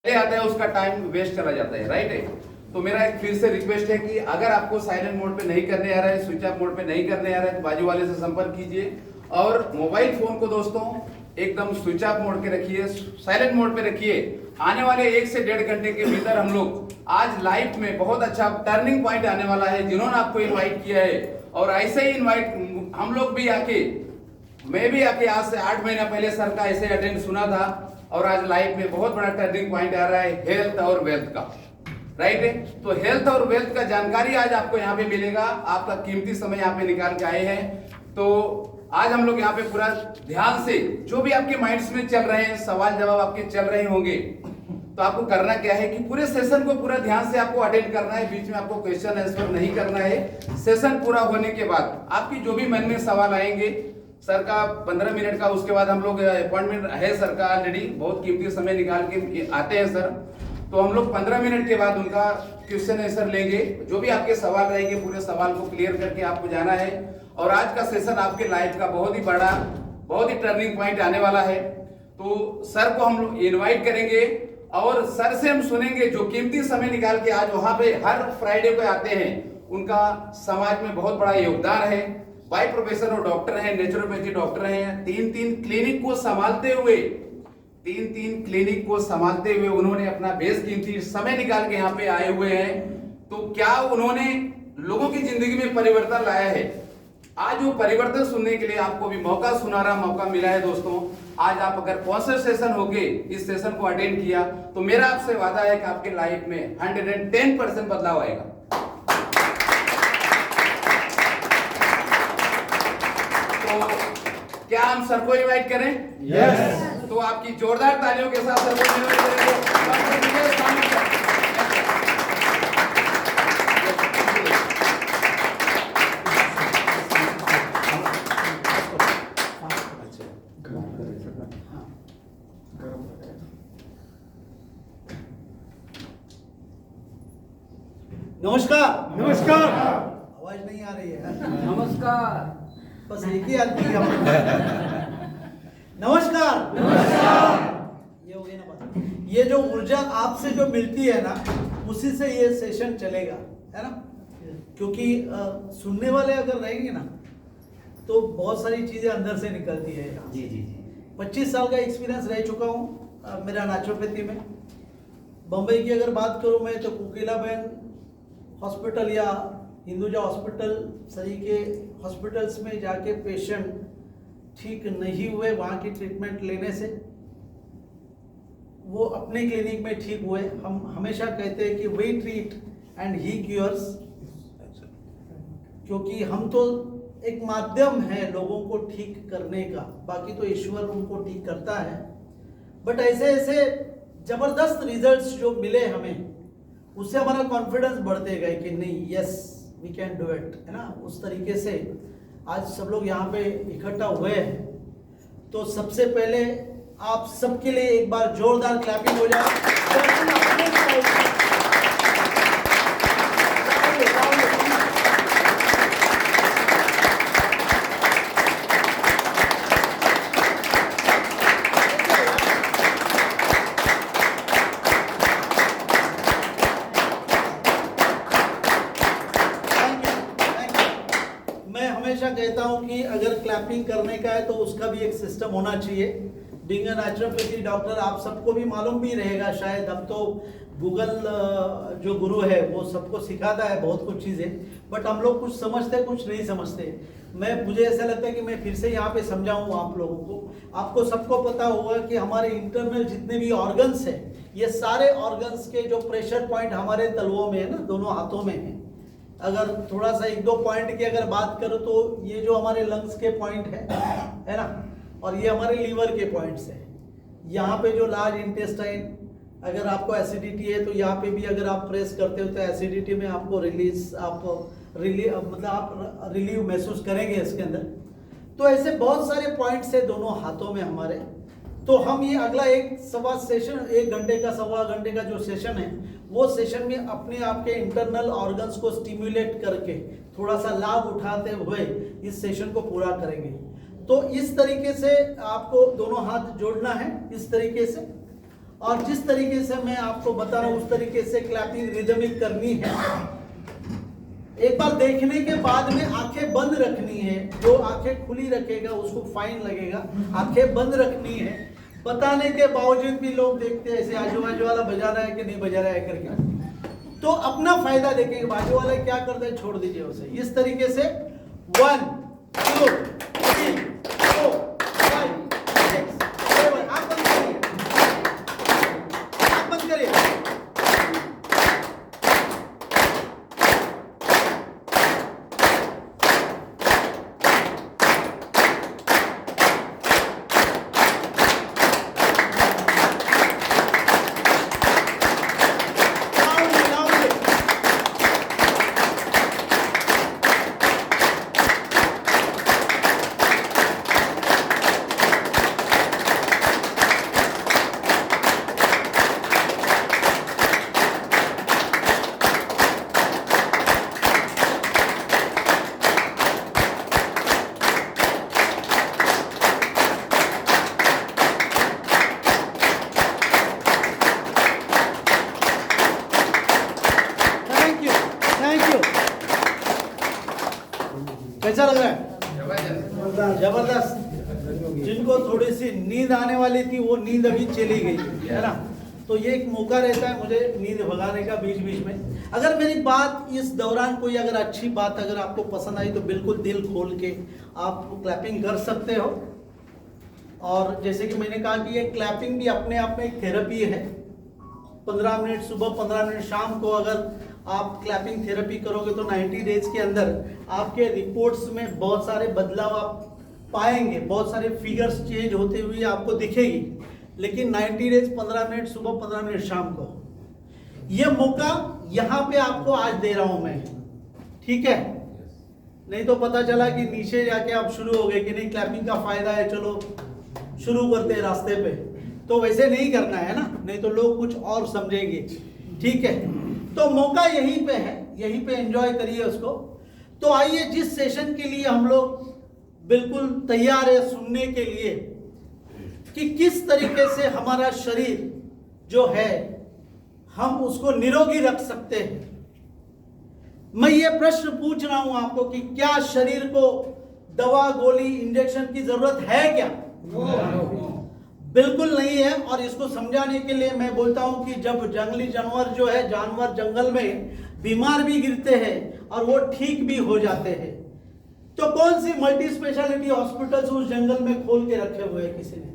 ले आता है उसका टाइम वेस्ट चला जाता है, राइट है। तो मेरा एक फिर से रिक्वेस्ट है कि अगर आपको साइलेंट मोड पे नहीं करने आ रहा है, स्विच ऑफ मोड पे नहीं करने आ रहा है, तो बाजू वाले से संपर्क कीजिए। और मोबाइल फोन को दोस्तों एकदम स्विच ऑफ मोड के रखिए, साइलेंट मोड पे रखिए। आने वाले 1 से 1.5 घंटे के भीतर हम लोग आज लाइफ में बहुत अच्छा टर्निंग पॉइंट आने वाला है, जिन्होंने आपको इन्वाइट किया है। और ऐसे ही इन्वाइट हम लोग भी आके, मैं भी आके आज से 8 महीना पहले सर का ऐसे अटेंड सुना था, और आज लाइफ में बहुत बड़ा टर्निंग पॉइंट आ रहा है हेल्थ और वेल्थ का, राइट है। तो हेल्थ और वेल्थ का जानकारी आज आपको यहाँ पे मिलेगा। आपका कीमती समय यहाँ पे निकाल के आए हैं, तो आज हम लोग यहाँ पे पूरा ध्यान से जो भी आपके माइंड्स में चल रहे हैं, सवाल जवाब आपके चल रहे होंगे, तो आपको करना क्या है कि पूरे सेशन को पूरा ध्यान से आपको अटेंड करना है। बीच में आपको क्वेश्चन आंसर नहीं करना है। सेशन पूरा होने के बाद आपकी जो भी मन में सवाल आएंगे, सर का 15 मिनट का, उसके बाद हम लोग अपॉइंटमेंट है सर का ऑलरेडी, बहुत कीमती समय निकाल के आते हैं सर। तो हम लोग 15 मिनट के बाद उनका क्वेश्चन आंसर लेंगे। जो भी आपके सवाल रहेंगे पूरे सवाल को क्लियर करके आपको जाना है। और आज का सेशन आपके लाइफ का बहुत ही बड़ा, बहुत ही टर्निंग पॉइंट आने वाला है। तो सर को हम लोग इन्वाइट करेंगे और सर से हम सुनेंगे, जो कीमती समय निकाल के आज वहां पे हर फ्राइडे को आते हैं, उनका समाज में बहुत बड़ा योगदान है। बाय प्रोफेशन वो डॉक्टर हैं, नेचुरोपैथी डॉक्टर हैं। 3 क्लिनिक को संभालते हुए, 3 क्लिनिक को संभालते हुए उन्होंने अपना बेशकीमती समय निकाल के यहाँ पे आए हुए हैं। तो क्या उन्होंने लोगों की जिंदगी में परिवर्तन लाया है। आज वो परिवर्तन सुनने के लिए आपको भी सुनहरा मौका मिला है दोस्तों। आज आप अगर कॉन्सेंट्रेशन होके इस सेशन को अटेंड किया, तो मेरा आपसे वादा है कि आपके लाइफ में 110% बदलाव आएगा। तो क्या हम सर को इनवाइट करें? यस। तो आपकी जोरदार तालियों के साथ सर को इनवाइट करें। नमस्कार। नमस्कार। आवाज नहीं आ रही है। नमस्कार। बस एक ही आदमी है। नमस्कार। ये हो गई ना बात। ये जो ऊर्जा आपसे जो मिलती है ना, उसी से ये सेशन चलेगा, है ना। क्योंकि सुनने वाले अगर रहेंगे ना, तो बहुत सारी चीजें अंदर से निकलती है। जी जी जी। 25 साल का एक्सपीरियंस रह चुका हूँ मेरा नेचुरोपैथी में। बम्बई की अगर बात करूँ मैं, तो कोकिलाबेन हॉस्पिटल या हिंदुजा हॉस्पिटल सही के हॉस्पिटल्स में जाके पेशेंट ठीक नहीं हुए वहाँ की ट्रीटमेंट लेने से, वो अपने क्लिनिक में ठीक हुए। हम हमेशा कहते हैं कि we treat and he cures, क्योंकि हम तो एक माध्यम है लोगों को ठीक करने का, बाकी तो ईश्वर उनको ठीक करता है। बट ऐसे ऐसे जबरदस्त रिजल्ट्स जो मिले हमें, उससे हमारा कॉन्फिडेंस बढ़ते गए कि नहीं, yes we can do it, है ना। उस तरीके से आज सब लोग यहाँ पे इकट्ठा हुए हैं। तो सबसे पहले आप सबके लिए एक बार जोरदार क्लैपिंग हो जाए। हमेशा कहता हूं कि अगर क्लैपिंग करने का है तो उसका भी एक सिस्टम होना चाहिए। बीइंग अ नेचुरोपैथी डॉक्टर आप सबको भी मालूम भी रहेगा शायद, अब तो गूगल जो गुरु है वो सबको सिखाता है बहुत कुछ चीज़ें, बट हम लोग कुछ समझते कुछ नहीं समझते। मुझे ऐसा लगता है कि मैं फिर से यहाँ पे समझाऊँ आप लोगों को। आपको सबको पता होगा कि हमारे इंटरनल जितने भी ऑर्गन्स हैं, ये सारे ऑर्गन्स के जो प्रेशर पॉइंट हमारे तलवों में है ना, दोनों हाथों में है। अगर थोड़ा सा 1-2 पॉइंट की अगर बात करो तो ये जो हमारे लंग्स के पॉइंट है ना, और ये हमारे लीवर के पॉइंट्स हैं। यहाँ पे जो लार्ज इंटेस्टाइन, अगर आपको एसिडिटी है तो यहाँ पे भी अगर आप प्रेस करते हो तो एसिडिटी में आपको रिलीव महसूस करेंगे इसके अंदर। तो ऐसे बहुत सारे पॉइंट्स है दोनों हाथों में हमारे। तो हम ये अगला 1 घंटे का 1.25 घंटे का जो सेशन है, वो सेशन में अपने आपके इंटरनल ऑर्गन्स को स्टिम्युलेट करके थोड़ा सा लाभ उठाते हुए इस सेशन को पूरा करेंगे। तो इस तरीके से आपको दोनों हाथ जोड़ना है इस तरीके से, और जिस तरीके से मैं आपको बता रहा हूं उस तरीके से क्लैपिंग रिदमिक करनी है। एक बार देखने के बाद में आंखें बंद रखनी है, जो आंखें खुली रखेगा उसको फाइन लगेगा, आंखें बंद रखनी है। बताने के बावजूद भी लोग देखते हैं ऐसे आजू बाजू वाला बजा रहा है कि नहीं बजा रहा है करके, तो अपना फायदा देखेंगे, बाजू वाला क्या करते हैं छोड़ दीजिए उसे। इस तरीके से 1 2 3 4 5 6 7 आप बंद करिए, आप बंद करिए। कैसा लग रहा है? जबरदस्त। जिनको थोड़ी सी नींद आने वाली थी वो नींद अभी चली गई है ना, तो ये एक मौका रहता है मुझे नींद भगाने का बीच बीच में। अगर मेरी बात इस दौरान कोई अगर अच्छी बात अगर आपको पसंद आई तो बिल्कुल दिल खोल के आप क्लैपिंग कर सकते हो। और जैसे कि मैंने कहा कि ये क्लैपिंग भी अपने आप में एक थेरेपी है। 15 मिनट सुबह 15 मिनट शाम को अगर आप क्लैपिंग थेरेपी करोगे तो 90 डेज के अंदर आपके रिपोर्ट्स में बहुत सारे बदलाव आप पाएंगे, बहुत सारे फिगर्स चेंज होते हुए आपको दिखेगी। लेकिन 90 डेज 15 मिनट सुबह 15 मिनट शाम को, ये मौका यहाँ पे आपको आज दे रहा हूं मैं, ठीक है? नहीं तो पता चला कि नीचे जाके आप शुरू हो गए कि नहीं क्लैपिंग का फायदा है, चलो शुरू करते हैं रास्ते पे, तो वैसे नहीं करना है ना, नहीं तो लोग कुछ और समझेंगे, ठीक है? तो मौका यहीं पे है, यहीं पे एंजॉय करिए उसको। तो आइए जिस सेशन के लिए हम लोग बिल्कुल तैयार है सुनने के लिए कि किस तरीके से हमारा शरीर जो है हम उसको निरोगी रख सकते हैं। मैं ये प्रश्न पूछ रहा हूं आपको कि क्या शरीर को दवा गोली इंजेक्शन की जरूरत है क्या? बिल्कुल नहीं है। और इसको समझाने के लिए मैं बोलता हूं कि जब जंगली जानवर जो है, जानवर जंगल में बीमार भी गिरते हैं और वो ठीक भी हो जाते हैं, तो कौन सी मल्टी स्पेशलिटी हॉस्पिटल्स उस जंगल में खोल के रखे हुए हैं किसी ने?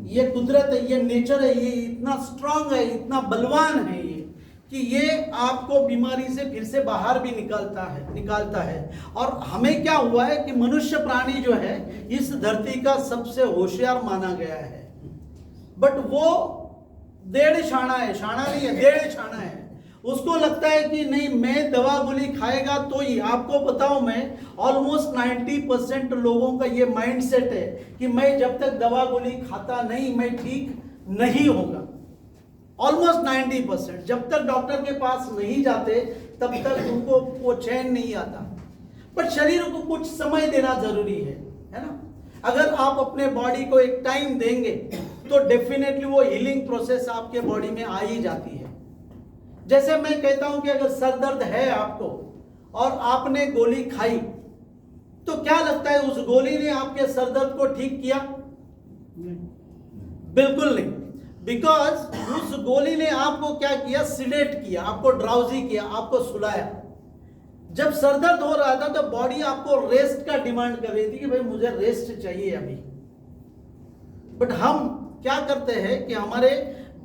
ये कुदरत है, ये नेचर है, ये इतना स्ट्रांग है, इतना बलवान है ये कि ये आपको बीमारी से फिर से बाहर भी निकालता है। और हमें क्या हुआ है कि मनुष्य प्राणी जो है इस धरती का सबसे होशियार माना गया है, बट वो डेढ़ शाना है, शाना नहीं है, डेढ़ शाना है। उसको लगता है कि नहीं मैं दवा गोली खाएगा तो ही, आपको बताऊं मैं ऑलमोस्ट 90% लोगों का ये माइंडसेट है कि मैं जब तक दवा गोली खाता नहीं मैं ठीक नहीं होगा। ऑलमोस्ट 90% जब तक डॉक्टर के पास नहीं जाते तब तक उनको वो चैन नहीं आता। पर शरीर को कुछ समय देना जरूरी है ना? अगर आप अपने बॉडी को एक टाइम देंगे तो डेफिनेटली वो हीलिंग प्रोसेस आपके बॉडी में आ ही जाती है। जैसे मैं कहता हूं कि अगर सर दर्द है आपको और आपने गोली खाई तो क्या लगता है उस गोली ने आपके सर दर्द को ठीक किया? बिल्कुल नहीं। बिकॉज उस गोली ने आपको क्या किया? सिडेट किया, आपको ड्राउजी किया, आपको सुलाया। जब सर दर्द हो रहा था तो बॉडी आपको रेस्ट का डिमांड कर रही थी कि भाई मुझे रेस्ट चाहिए अभी। बट हम क्या करते हैं कि हमारे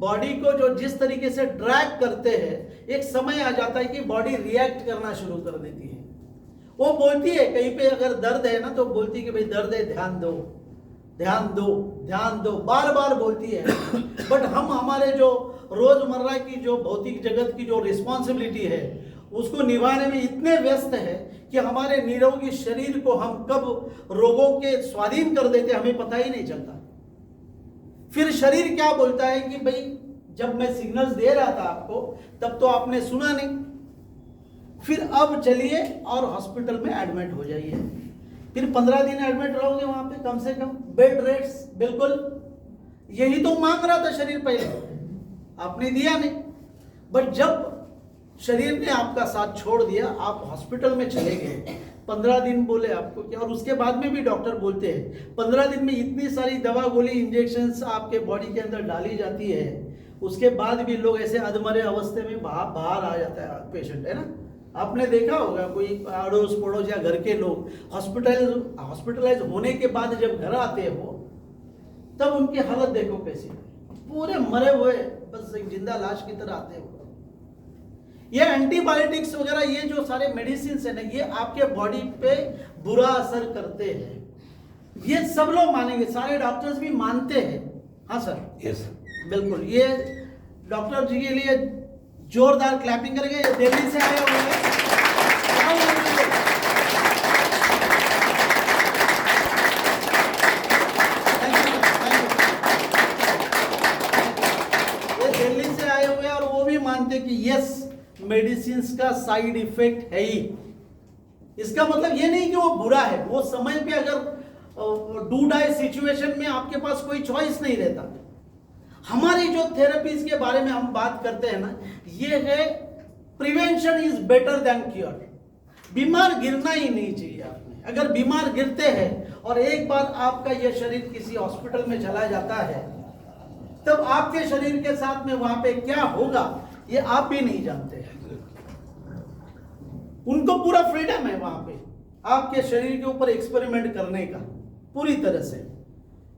बॉडी को जो जिस तरीके से ड्रैग करते हैं, एक समय आ जाता है कि बॉडी रिएक्ट करना शुरू कर देती है। वो बोलती है कहीं पे अगर दर्द है ना तो बोलती है कि भाई दर्द है, ध्यान दो ध्यान दो ध्यान दो, बार बार बोलती है। बट हम हमारे जो रोजमर्रा की जो भौतिक जगत की जो रिस्पॉन्सिबिलिटी है उसको निभाने में इतने व्यस्त है कि हमारे निरोगी शरीर को हम कब रोगों के स्वाधीन कर देते हमें पता ही नहीं चलता। फिर शरीर क्या बोलता है कि भाई जब मैं सिग्नल्स दे रहा था आपको तब तो आपने सुना नहीं, फिर अब चलिए और हॉस्पिटल में एडमिट हो जाइए। फिर 15 दिन एडमिट रहोगे वहां पे, कम से कम बेड रेट्स बिल्कुल यही तो मांग रहा था शरीर पहले, आपने दिया नहीं। बट जब शरीर ने आपका साथ छोड़ दिया, आप हॉस्पिटल में चले गए, 15 दिन बोले आपको क्या, और उसके बाद में भी डॉक्टर बोलते हैं 15 दिन में इतनी सारी दवा गोली इंजेक्शंस आपके बॉडी के अंदर डाली जाती है, उसके बाद भी लोग ऐसे अधमरे अवस्थे में बाहर आ जाता है पेशेंट, है ना। आपने देखा होगा कोई अड़ोस पड़ोस या घर के लोग हॉस्पिटलाइज होने के बाद जब घर आते हो तब उनकी हालत देखो कैसी, पूरे मरे हुए, बस एक जिंदा लाश की तरह आते हो। ये एंटीबायोटिक्स वगैरह, ये जो सारे मेडिसिन है ना, ये आपके बॉडी पे बुरा असर करते हैं, ये सब लोग मानेंगे, सारे डॉक्टर्स भी मानते हैं। हाँ सर, यस बिल्कुल। ये डॉक्टर जी के लिए जोरदार क्लैपिंग करेंगे, ये दिल्ली से आए हुए हैं। ये दिल्ली से आए हुए हैं और वो भी मानते कि यस, मेडिसिन का साइड इफेक्ट है ही। इसका मतलब ये नहीं कि वो बुरा है, वो समय पे अगर डू डाई सिचुएशन में आपके पास कोई चॉइस नहीं रहता। हमारी जो थेरेपीज के बारे में हम बात करते हैं ना, ये है prevention is better than cure. बीमार गिरना ही नहीं चाहिए आपने। अगर बीमार गिरते हैं और एक बार आपका यह शरीर किसी हॉस्पिटल में चला जाता है, तब आपके शरीर के साथ में वहां पे क्या होगा ये आप भी नहीं जानते हैं। उनको पूरा फ्रीडम है वहां पे आपके शरीर के ऊपर एक्सपेरिमेंट करने का, पूरी तरह से।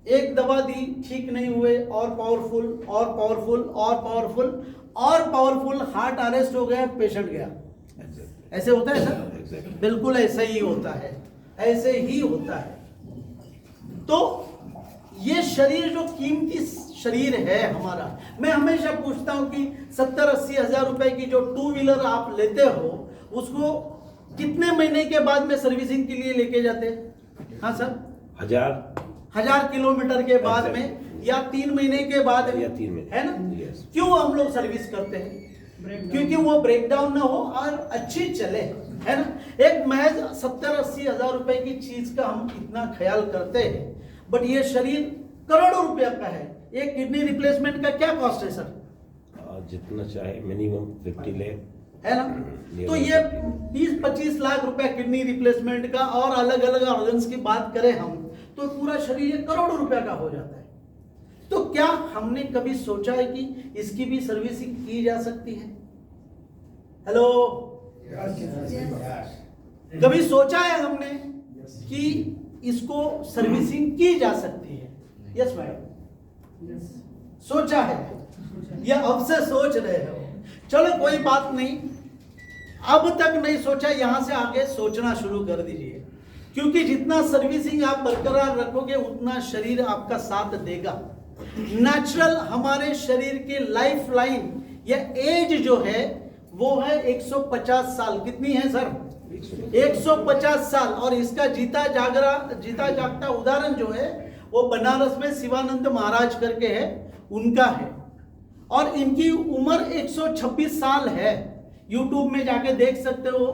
एक दवा दी, ठीक नहीं हुए, और पावरफुल और पावरफुल और पावरफुल और पावरफुल, हार्ट अरेस्ट हो गया, पेशेंट गया। ऐसे होता है सर? बिल्कुल ऐसा ही होता है, ऐसे ही होता है। तो ये शरीर जो कीमती शरीर है हमारा, मैं हमेशा पूछता हूं कि 70-80 हजार रुपए की जो 2 व्हीलर आप लेते हो, उसको कितने महीने के बाद में सर्विसिंग के लिए लेके जाते हैं? हाँ सर, 1000 किलोमीटर के बाद में, या 3 महीने के बाद में, 3 महीने, है ना। yes. क्यों हम लोग सर्विस करते हैं? क्योंकि वो ब्रेक डाउन ना हो और अच्छी चले, है ना। एक महज 70-80 हजार रुपए की चीज का हम इतना ख्याल करते हैं, बट ये शरीर करोड़ों रुपया का है। एक किडनी रिप्लेसमेंट का क्या कॉस्ट है सर? जितना चाहे, मिनिमम 50 लाख, है ना। तो ये 20-25 लाख रुपए किडनी रिप्लेसमेंट का, और अलग अलग ऑर्गन्स की बात करें हम, तो पूरा शरीर करोड़ों रुपया का हो जाता है। तो क्या हमने कभी सोचा है कि इसकी भी सर्विसिंग की जा सकती है? हेलो, कभी सोचा है हमने कि इसको सर्विसिंग की जा सकती है? यस मैडम, सोचा है या अब से सोच रहे हो? चलो कोई बात नहीं, अब तक नहीं सोचा, यहां से आगे सोचना शुरू कर दीजिए, क्योंकि जितना सर्विसिंग आप बरकरार रखोगे उतना शरीर आपका साथ देगा। नेचुरल हमारे शरीर के लाइफ लाइन या एज जो है वो है 150 साल। कितनी है सर? 150 साल। और इसका जीता जागता उदाहरण जो है वो बनारस में शिवानंद महाराज करके है, उनका है, और इनकी उम्र 126 साल है। यूट्यूब में जाके देख सकते हो,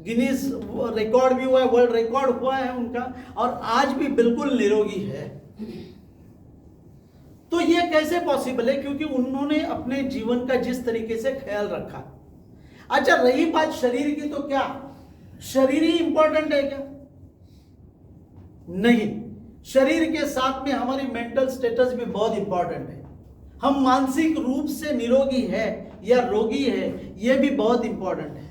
गिनीज रिकॉर्ड भी हुआ है, वर्ल्ड रिकॉर्ड हुआ है उनका, और आज भी बिल्कुल निरोगी है। तो ये कैसे पॉसिबल है? क्योंकि उन्होंने अपने जीवन का जिस तरीके से ख्याल रखा। अच्छा, रही बात शरीर की, तो क्या शरीर ही इंपॉर्टेंट है क्या? नहीं, शरीर के साथ में हमारी मेंटल स्टेटस भी बहुत इंपॉर्टेंट है। हम मानसिक रूप से निरोगी है या रोगी है, यह भी बहुत इंपॉर्टेंट है,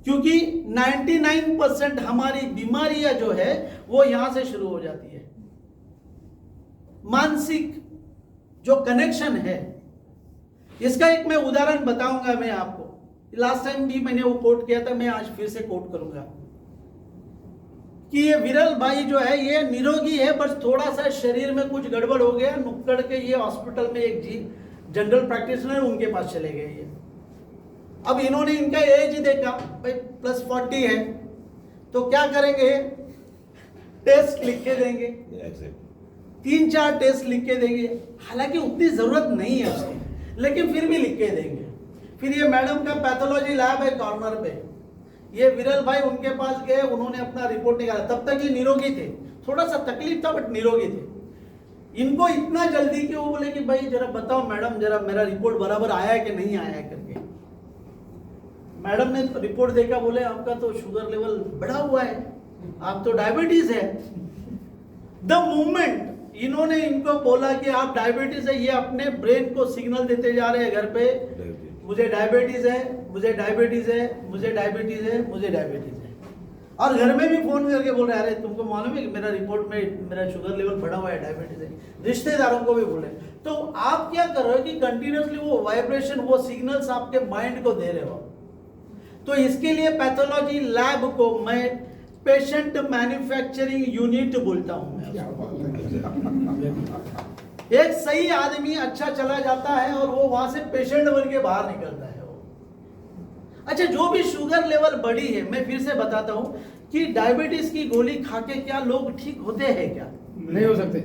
क्योंकि 99% हमारी बीमारियां जो है वो यहां से शुरू हो जाती है। मानसिक जो कनेक्शन है, इसका एक मैं उदाहरण बताऊंगा मैं आपको। लास्ट टाइम भी मैंने वो कोट किया था, मैं आज फिर से कोट करूंगा कि ये विरल भाई जो है ये निरोगी है, बस थोड़ा सा शरीर में कुछ गड़बड़ हो गया, नुक्कड़ के ये हॉस्पिटल में एक जनरल प्रैक्टिशनर उनके पास चले गए ये। अब इन्होंने इनका एज देखा, भाई +40 है, तो क्या करेंगे? टेस्ट लिख के देंगे, 3-4 टेस्ट लिख के देंगे। हालांकि उतनी जरूरत नहीं है उसकी, लेकिन फिर भी लिख के देंगे। फिर ये मैडम का पैथोलॉजी लैब है कॉर्नर पे, ये विरल भाई उनके पास गए, उन्होंने अपना रिपोर्ट निकाला। तब तक ये निरोगी थे, थोड़ा सा तकलीफ था बट निरोगी थे। इनको इतना जल्दी कि वो बोले कि भाई जरा बताओ मैडम, जरा मेरा रिपोर्ट बराबर आया है कि नहीं आया है करके। मैडम ने रिपोर्ट देखा, बोले आपका तो शुगर लेवल बढ़ा हुआ है, आप तो डायबिटीज है। द मोमेंट इन्होंने इनको बोला कि आप डायबिटीज है, ये अपने ब्रेन को सिग्नल देते जा रहे हैं घर पे, मुझे डायबिटीज है, मुझे डायबिटीज है, मुझे डायबिटीज है, मुझे डायबिटीज है। और घर में भी फोन करके बोल रहे हैं, अरे तुमको मालूम है कि मेरा रिपोर्ट में मेरा शुगर लेवल बढ़ा हुआ है, डायबिटीज है। रिश्तेदारों को भी बोले। तो आप क्या कर रहे हो कि कंटिन्यूसली वो वाइब्रेशन, वो सिग्नल्स आपके माइंड को दे रहे हो। तो इसके लिए पैथोलॉजी लैब को मैं पेशेंट मैन्युफैक्चरिंग यूनिट बोलता हूं। एक सही आदमी अच्छा चला जाता है और वो वहां से पेशेंट बन के बाहर निकलता है वो। अच्छा, जो भी शुगर लेवल बढ़ी है, मैं फिर से बताता हूं कि डायबिटीज की गोली खा के क्या लोग ठीक होते हैं? क्या नहीं हो सकते,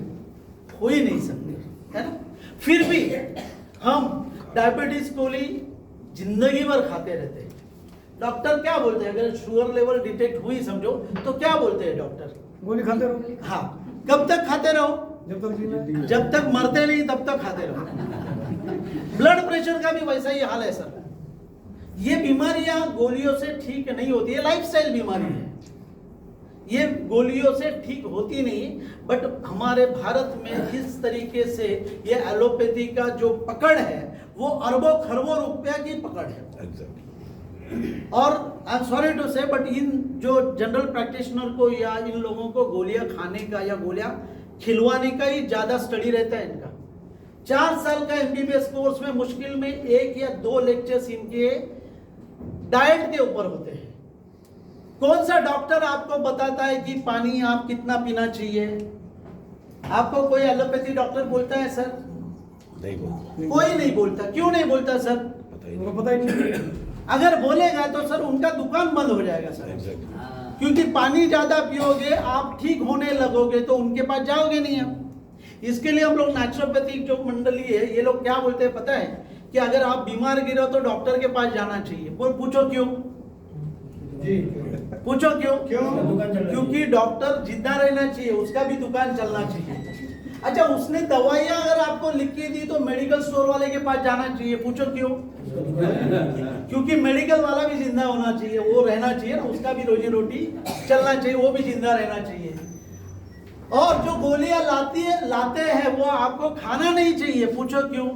हो ही नहीं सकते, है ना। फिर भी हम डायबिटीज गोली जिंदगी भर खाते रहते हैं। डॉक्टर क्या बोलते हैं, अगर शुगर लेवल डिटेक्ट हुई समझो तो क्या बोलते हैं डॉक्टर? गोली खाते रहो। हाँ, कब तक खाते रहो? जब तक मरते नहीं तब तक खाते रहो। ब्लड प्रेशर का भी वैसा ही हाल है सर। ये बीमारियां गोलियों से ठीक नहीं होती है, लाइफस्टाइल बीमारी है, ये गोलियों से ठीक होती नहीं। बट हमारे भारत में इस तरीके से ये एलोपैथी का जो पकड़ है वो अरबों खरबों रुपया की पकड़ है। और आई एम सॉरी टू से, बट इन जो जनरल प्रैक्टिशनर को या इन लोगों को गोलियां खाने का या गोलियां खिलवाने का ही ज्यादा स्टडी रहता है इनका। 4 साल का एमबीबीएस कोर्स में मुश्किल में 1 या 2 लेक्चर्स इनके डाइट के ऊपर होते हैं। कौन सा डॉक्टर आपको बताता है कि पानी आप कितना पीना चाहिए? आपको कोई एलोपैथी डॉक्टर बोलता है सर? नहीं बोलता, कोई नहीं बोलता। क्यों नहीं बोलता सर? पता ही नहीं। अगर बोलेगा तो सर उनका दुकान बंद हो जाएगा सर। क्योंकि पानी ज्यादा पियोगे, आप ठीक होने लगोगे तो उनके पास जाओगे नहीं आप। इसके लिए हम लोग नेचुरोपैथिक जो मंडली है, ये लोग क्या बोलते हैं पता है कि अगर आप बीमार गिरो तो डॉक्टर के पास जाना चाहिए। पूछो क्यों? जी, पूछो क्यों? क्यों? क्योंकि डॉक्टर जिंदा रहना चाहिए, उसका भी दुकान चलना चाहिए। अच्छा, उसने दवाइयां अगर आपको लिख के दी तो मेडिकल स्टोर वाले के पास जाना चाहिए। पूछो क्यों? क्योंकि मेडिकल वाला भी जिंदा होना चाहिए, वो रहना चाहिए ना, उसका भी रोजी रोटी चलना चाहिए, वो भी जिंदा रहना चाहिए। और जो गोलियां लाते हैं वो आपको खाना नहीं चाहिए। पूछो क्यों?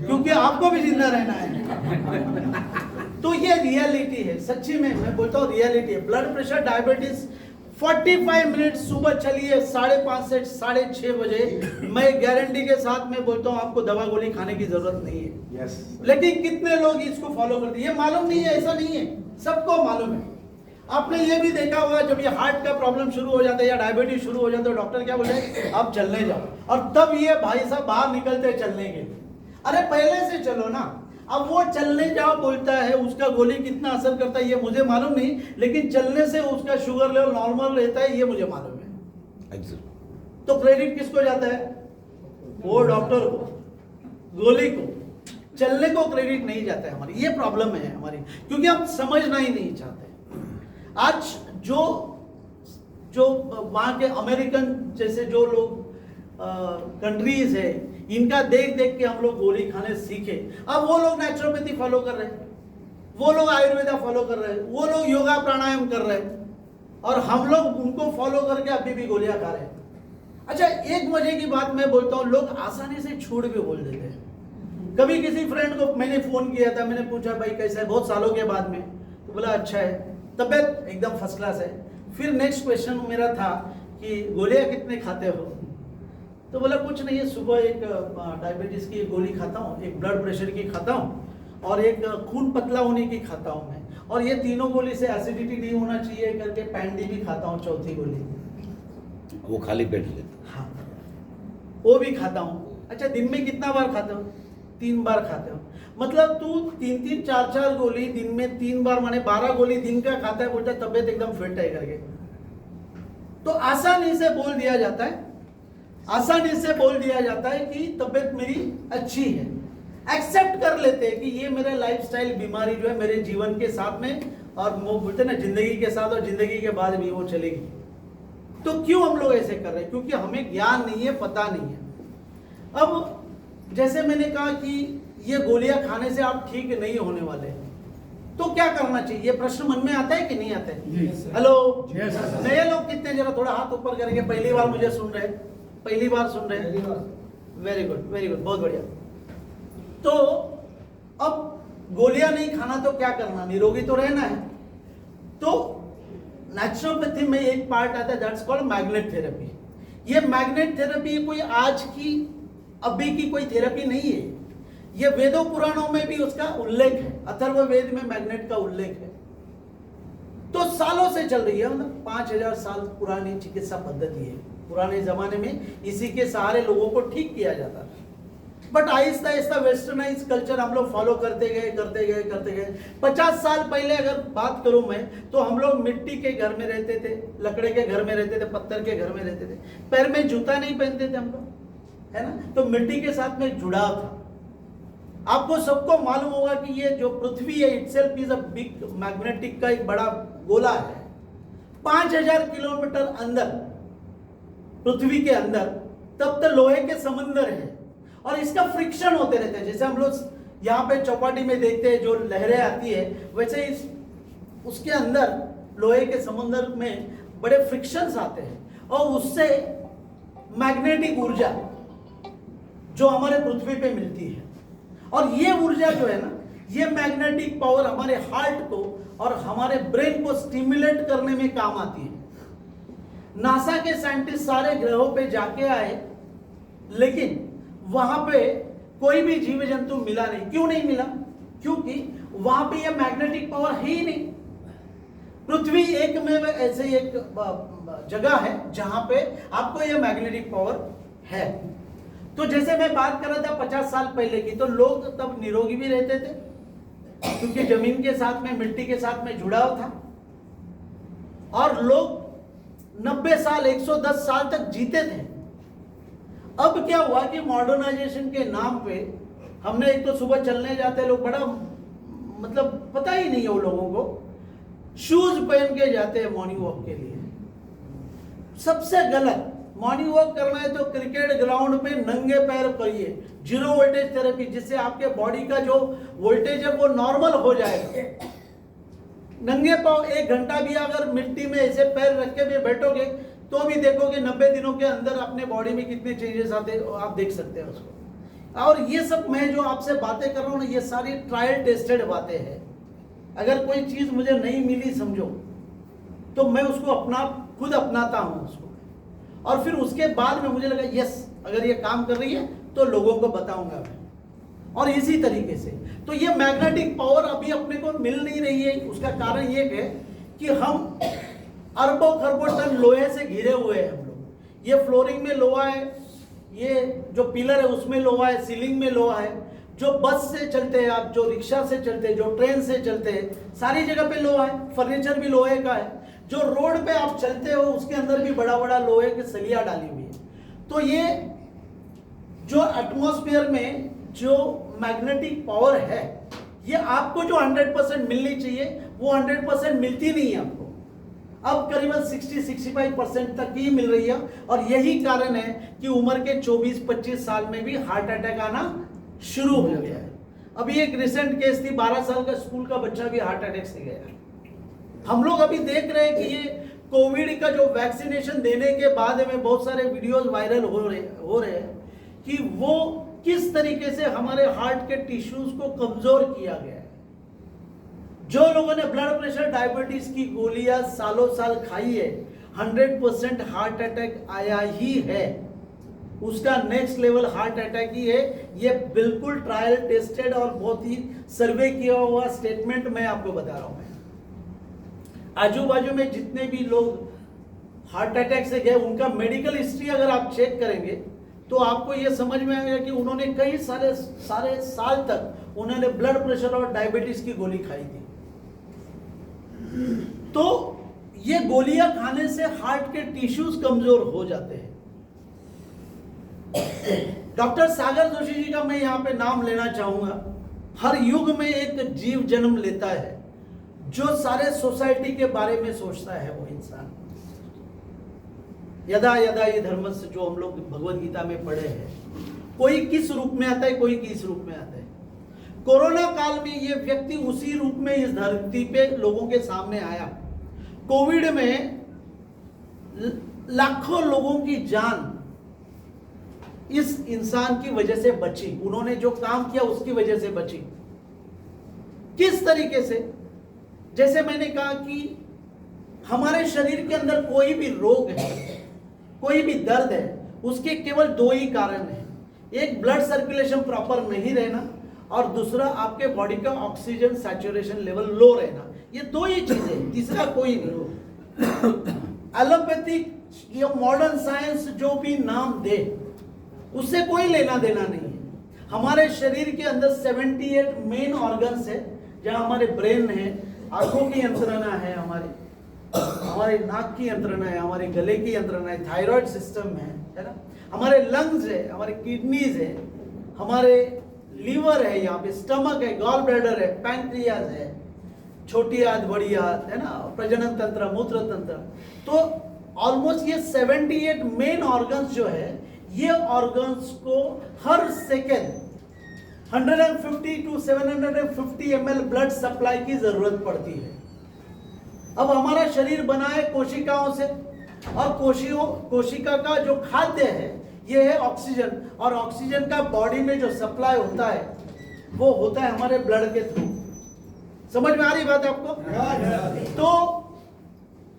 क्योंकि आपको भी जिंदा रहना है। तो ये रियलिटी है, सच्ची में मैं बोलता हूँ रियलिटी है। ब्लड प्रेशर, डायबिटीज 45 मिनट सुबह चलिए 5:30 से 6:30 बजे, मैं गारंटी के साथ में बोलता हूँ आपको दवा गोली खाने की जरूरत नहीं है। लेकिन कितने लोग इसको फॉलो करते हैं ये मालूम नहीं है। ऐसा नहीं है, सबको मालूम है। आपने ये भी देखा होगा, जब ये हार्ट का प्रॉब्लम शुरू हो जाता है या डायबिटीज शुरू हो जाता है, डॉक्टर क्या बोलते हैं, आप चलने जाओ। और तब ये भाई साहब बाहर निकलते हैं चलने के लिए। अरे पहले से चलो ना। अब वो चलने जाओ बोलता है, उसका गोली कितना असर करता है ये मुझे मालूम नहीं, लेकिन चलने से उसका शुगर लेवल नॉर्मल रहता है ये मुझे मालूम है। तो क्रेडिट किसको जाता है? वो डॉक्टर को, गोली को। चलने को क्रेडिट नहीं जाता है। हमारी ये प्रॉब्लम है हमारी, क्योंकि हम समझना ही नहीं चाहते। आज जो वहां के अमेरिकन जैसे जो लोग कंट्रीज है, इनका देख देख के हम लोग गोली खाने सीखे। अब वो लोग नेचुरोपैथी फॉलो कर रहे हैं, वो लोग आयुर्वेदा फॉलो कर रहे हैं, वो लोग योगा प्राणायाम कर रहे हैं, और हम लोग उनको फॉलो करके अभी भी गोलियां खा रहे हैं। अच्छा, एक मजे की बात मैं बोलता हूँ, लोग आसानी से छूट भी बोल देते हैं। कभी किसी फ्रेंड को मैंने फोन किया था, मैंने पूछा भाई कैसा है, बहुत सालों के बाद में, तो बोला अच्छा है, तबियत एकदम फर्स्ट क्लास है। फिर नेक्स्ट क्वेश्चन मेरा था कि गोलियां कितने खाते हो? तो बोला कुछ नहीं है, सुबह एक डायबिटीज की गोली खाता हूँ, एक ब्लड प्रेशर की खाता हूँ, और एक खून पतला होने की खाता हूँ मैं, और ये तीनों गोली से एसिडिटी नहीं होना चाहिए करके पैंडी भी खाता हूँ, चौथी गोली। वो खाली पेट लेते। हाँ, वो भी खाता हूँ। अच्छा, दिन में कितना बार खाते हो? 3 बार खाते हो। मतलब तू 3-3, 4-4 गोली दिन में 3 बार, माने 12 गोली दिन का खाता है, बोलता है तबियत एकदम फिट है करके। तो आसानी से बोल दिया जाता है, आसानी से बोल दिया जाता है कि तबियत मेरी अच्छी है। एक्सेप्ट कर लेते हैं कि ये मेरा लाइफस्टाइल बीमारी जो है मेरे जीवन के साथ में, और वो बोलते हैं ना जिंदगी के साथ और जिंदगी के बाद भी वो चलेगी। तो क्यों हम लोग ऐसे कर रहे हैं? क्योंकि हमें ज्ञान नहीं है, पता नहीं है। अब जैसे मैंने कहा कि ये गोलियां खाने से आप ठीक नहीं होने वाले हैं, तो क्या करना चाहिए? ये प्रश्न मन में आता है कि नहीं आता है? हेलो, नए लोग कितने, जरा थोड़ा हाथ ऊपर करेंगे। पहली बार मुझे सुन रहे हैं, पहली बार सुन रहे हैं? वेरी गुड, वेरी गुड, बहुत बढ़िया। तो अब गोलियां नहीं खाना तो क्या करना, निरोगी तो रहना है। तो नेचुरोपैथी में एक पार्ट आता है, दैट्स कॉल्ड मैग्नेट थेरेपी। ये मैग्नेट थेरेपी कोई आज की अभी की कोई थेरेपी नहीं है, ये वेदों पुराणों में भी उसका उल्लेख है, अथर्ववेद में मैग्नेट का उल्लेख है। तो सालों से चल रही है, मतलब 5000 साल पुरानी चिकित्सा पद्धति है। पुराने जमाने में इसी के सहारे लोगों को ठीक किया जाता था, but Aahista Aahista westernise culture हम लोग फॉलो करते गए। 50 साल पहले अगर बात करूं मैं, तो हम लोग मिट्टी के घर में रहते थे, लकड़े के घर में रहते थे, पत्थर के घर में रहते थे, पैर में जूता नहीं पहनते थे हम लोग, है ना। तो मिट्टी के साथ में जुड़ाव था। आपको सबको मालूम होगा कि ये जो पृथ्वी है itself is a big magnetic का एक बड़ा गोला है। 5000 किलोमीटर अंदर पृथ्वी के अंदर तब तो लोहे के समंदर है, और इसका फ्रिक्शन होते रहते हैं। जैसे हम लोग यहाँ पे चौपाटी में देखते हैं जो लहरें आती है, वैसे उसके अंदर लोहे के समंदर में बड़े फ्रिक्शंस आते हैं, और उससे मैग्नेटिक ऊर्जा जो हमारे पृथ्वी पे मिलती है, और ये ऊर्जा जो है ना, ये मैग्नेटिक पावर हमारे हार्ट को और हमारे ब्रेन को स्टिमुलेट करने में काम आती है। नासा के साइंटिस्ट सारे ग्रहों पे जाके आए, लेकिन वहां पे कोई भी जीव जंतु मिला नहीं। क्यों नहीं मिला? क्योंकि वहां पे ये मैग्नेटिक पावर है ही नहीं। पृथ्वी एक में ऐसे एक जगह है जहां पे आपको ये मैग्नेटिक पावर है। तो जैसे मैं बात कर रहा था 50 साल पहले की, तो लोग तब निरोगी भी रहते थे, क्योंकि जमीन के साथ में, मिट्टी के साथ में जुड़ाव था, और लोग 90 साल 110 साल तक जीते थे। अब क्या हुआ कि मॉडर्नाइजेशन के नाम पे हमने, एक तो सुबह चलने जाते लोग, बड़ा मतलब पता ही नहीं है वो लोगों को, शूज पहन के जाते हैं मॉर्निंग वॉक के लिए। सबसे गलत। मॉर्निंग वॉक करना है तो क्रिकेट ग्राउंड पे नंगे पैर करिए, 0 वोल्टेज थेरेपी, जिससे आपके बॉडी का जो वोल्टेज है वो नॉर्मल हो जाएगा। नंगे पांव 1 घंटा भी अगर मिट्टी में ऐसे पैर रख के भी बैठोगे, तो भी देखोगे 90 दिनों के अंदर अपने बॉडी में कितने चेंजेस आते हैं, आप देख सकते हैं उसको। और ये सब मैं जो आपसे बातें कर रहा हूँ ना, ये सारी ट्रायल टेस्टेड बातें हैं। अगर कोई चीज मुझे नहीं मिली समझो, तो मैं उसको खुद अपनाता हूँ उसको, और फिर उसके बाद में मुझे लगा यस, अगर ये काम कर रही है तो लोगों को बताऊंगा मैं। और इसी तरीके से तो ये मैग्नेटिक पावर अभी अपने को मिल नहीं रही है। उसका कारण ये है कि हम अरबों खरबों टन लोहे से घिरे हुए हैं हम लोग। ये फ्लोरिंग में लोहा है, ये जो पिलर है उसमें लोहा है, सीलिंग में लोहा है, जो बस से चलते हैं आप, जो रिक्शा से चलते हैं, जो ट्रेन से चलते हैं, सारी जगह पे लोहा है। फर्नीचर भी लोहे का है। जो रोड पे आप चलते हो उसके अंदर भी बड़ा बड़ा लोहे की सलिया डाली हुई है। तो ये जो एटमॉस्फेयर में जो मैग्नेटिक पावर है, ये आपको जो 100% मिलनी चाहिए वो 100% मिलती नहीं है आपको। अब करीबन 60-65% तक ही मिल रही है, और यही कारण है कि उम्र के 24-25 साल में भी हार्ट अटैक आना शुरू हो गया है। अभी एक रिसेंट केस थी, 12 साल का स्कूल का बच्चा भी हार्ट अटैक से गया। हम लोग अभी देख रहे हैं कि ये कोविड का जो वैक्सीनेशन देने के बाद में बहुत सारे वीडियोस वायरल हो रहे हैं कि वो किस तरीके से हमारे हार्ट के टिश्यूज को कमजोर किया गया है। जो लोगों ने ब्लड प्रेशर, डायबिटीज की गोलियां सालों साल खाई है, 100% हार्ट अटैक आया ही है। उसका नेक्स्ट लेवल हार्ट अटैक ही है। ये बिल्कुल ट्रायल टेस्टेड और बहुत ही सर्वे किया हुआ स्टेटमेंट मैं आपको बता रहा हूं। आजू बाजू में जितने भी लोग हार्ट अटैक से गए, उनका मेडिकल हिस्ट्री अगर आप चेक करेंगे तो आपको यह समझ में आएगा कि उन्होंने कई सारे साल तक उन्होंने ब्लड प्रेशर और डायबिटीज की गोली खाई थी। तो ये गोलियां खाने से हार्ट के टिश्यूज कमजोर हो जाते हैं। डॉक्टर सागर जोशी जी का मैं यहाँ पे नाम लेना चाहूंगा। हर युग में एक जीव जन्म लेता है जो सारे सोसाइटी के बारे में सोचता है। वो इंसान यदा यदा ये धर्मस्य जो हम लोग भगवत गीता में पढ़े हैं, कोई किस रूप में आता है, कोई किस रूप में आता है। कोरोना काल में ये व्यक्ति उसी रूप में इस धरती पे लोगों के सामने आया। कोविड में लाखों लोगों की जान इस इंसान की वजह से बची, उन्होंने जो काम किया उसकी वजह से बची। किस तरीके से? जैसे मैंने कहा कि हमारे शरीर के अंदर कोई भी रोग है, कोई भी दर्द है, उसके केवल दो ही कारण हैं। एक ब्लड सर्कुलेशन प्रॉपर नहीं रहना और दूसरा आपके बॉडी का ऑक्सीजन सैचुरेशन लेवल लो रहना। ये दो ही चीजें, तीसरा कोई नहीं। एलोपैथिक या मॉडर्न साइंस जो भी नाम दे उससे कोई लेना देना नहीं है। हमारे शरीर के अंदर 78 मेन ऑर्गन्स है, जहां हमारे ब्रेन है, आंखों की यंत्रणा है, हमारे नाक की यंत्रणा है, हमारे गले की यंत्रणा है, थायराइड सिस्टम है ना, हमारे लंग्स है, हमारे किडनीज है, हमारे लीवर है, यहाँ पे स्टमक है, गॉल ब्लैडर है, पैंक्रियाज है, छोटी आंत, बड़ी आंत है ना, प्रजनन तंत्र, मूत्र तंत्र। तो ऑलमोस्ट ये 78 मेन ऑर्गन्स जो है, ये ऑर्गन्स को हर second 150 to 750 ml blood supply की जरूरत पड़ती है। अब हमारा शरीर बना है कोशिकाओं से, और कोशिका का जो खाद्य है ये है ऑक्सीजन, और ऑक्सीजन का बॉडी में जो सप्लाई होता है वो होता है हमारे ब्लड के थ्रू। समझ में आ रही बात है आपको? तो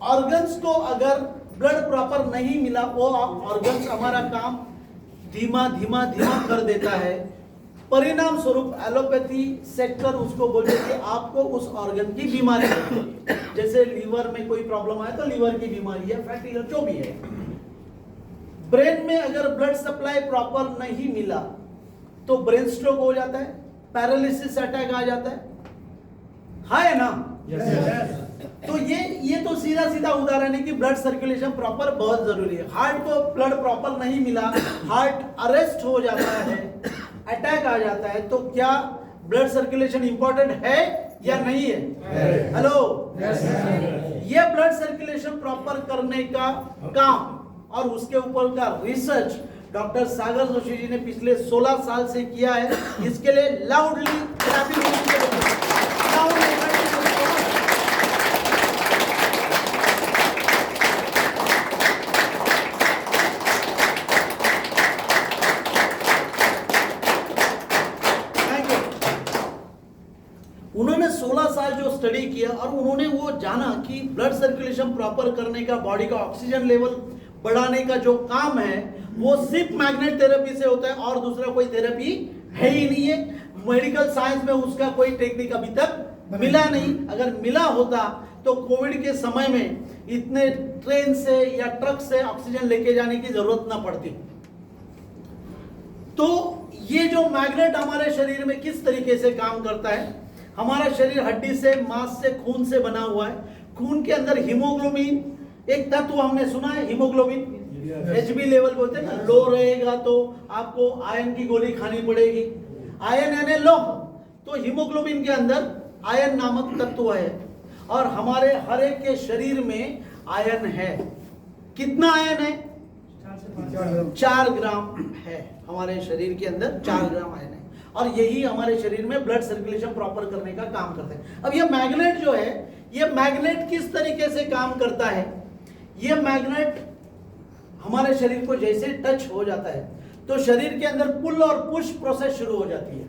ऑर्गन्स को अगर ब्लड प्रॉपर नहीं मिला, वो ऑर्गन्स हमारा काम धीमा धीमा धीमा कर देता है। परिणाम स्वरूप एलोपैथी सेक्टर उसको बोलते कि आपको उस ऑर्गन की बीमारी है। जैसे लीवर में कोई प्रॉब्लम आए तो लीवर की बीमारी है, फैटी लिवर जो भी है। ब्रेन में अगर ब्लड सप्लाई प्रॉपर नहीं मिला तो ब्रेन स्ट्रोक हो जाता है, पैरालिसिस अटैक आ जाता है ना? तो ये तो सीधा सीधा उदाहरण है कि ब्लड सर्कुलेशन प्रॉपर बहुत जरूरी है। हार्ट को ब्लड प्रॉपर नहीं मिला, हार्ट अरेस्ट हो जाता है, अटैक आ जाता है, तो क्या ब्लड सर्कुलेशन इंपॉर्टेंट है या नहीं है? हेलो, ये ब्लड सर्कुलेशन प्रॉपर करने का काम और उसके ऊपर का रिसर्च डॉक्टर सागर जोशी जी ने पिछले 16 साल से किया है। इसके लिए लाउडली उन्होंने 16 साल जो स्टडी किया और उन्होंने वो जाना कि ब्लड सर्कुलेशन प्रॉपर करने का, बॉडी का ऑक्सीजन लेवल बढ़ाने का जो काम है वो सिर्फ मैग्नेट थेरेपी से होता है और दूसरा कोई थेरेपी है ही नहीं है। मेडिकल साइंस में उसका कोई टेक्निक अभी तक मिला नहीं। अगर मिला होता तो कोविड के समय में इतने ट्रेन से या ट्रक से ऑक्सीजन लेके जाने की जरूरत ना पड़ती। तो ये जो मैग्नेट हमारे शरीर में किस तरीके से काम करता है, हमारा शरीर हड्डी से, मांस से, खून से बना हुआ है। खून के अंदर हीमोग्लोबिन एक तत्व हमने सुना है, हीमोग्लोबिन HB लेवल बोलते हैं ना, लो रहेगा तो आपको आयरन की गोली खानी पड़ेगी। आयरन यानी लौह, तो हीमोग्लोबिन के अंदर आयरन नामक तत्व है और हमारे हर एक के शरीर में आयरन है। कितना आयरन है? 4 ग्राम है हमारे शरीर के अंदर, 4 ग्राम आयरन है और यही हमारे शरीर में ब्लड सर्कुलेशन प्रॉपर करने का काम करता है। अब ये मैग्नेट जो है, ये मैग्नेट किस तरीके से काम करता है? ये मैग्नेट हमारे शरीर को जैसे टच हो जाता है तो शरीर के अंदर पुल और पुश प्रोसेस शुरू हो जाती है।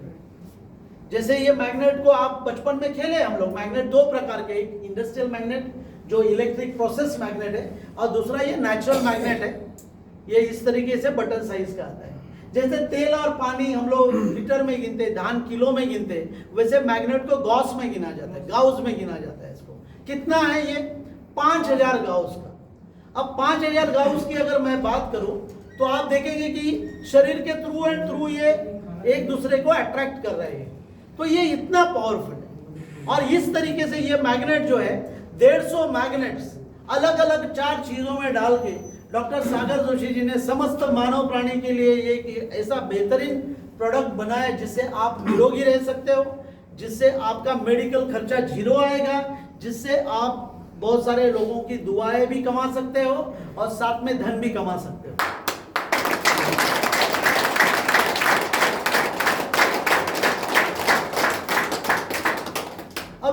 जैसे ये मैग्नेट को आप बचपन में खेले हम लोग, मैग्नेट 2 प्रकार के, एक इंडस्ट्रियल मैग्नेट जो इलेक्ट्रिक प्रोसेस मैग्नेट है और दूसरा ये नेचुरल मैग्नेट है। ये इस तरीके से बटन साइज का आता है। जैसे तेल और पानी हम लोग लीटर में गिनते, धान किलो में गिनते, वैसे मैग्नेट को गॉस में गिना जाता है, गाउस में गिना जाता है। इसको कितना है? ये 5000 गाउस का। अब 5000 गाउस की अगर मैं बात करूं तो आप देखेंगे कि शरीर के थ्रू एंड थ्रू ये एक दूसरे को अट्रैक्ट कर रहे हैं। तो ये इतना पावरफुल है और इस तरीके से ये मैग्नेट जो है 150 मैग्नेट्स अलग अलग 4 चीजों में डाल के डॉक्टर सागर जोशी जी ने समस्त मानव प्राणी के लिए एक ऐसा बेहतरीन प्रोडक्ट बनाया जिससे आप निरोगी रह सकते हो, जिससे आपका मेडिकल खर्चा 0 आएगा, जिससे आप बहुत सारे लोगों की दुआएं भी कमा सकते हो और साथ में धन भी कमा सकते हो।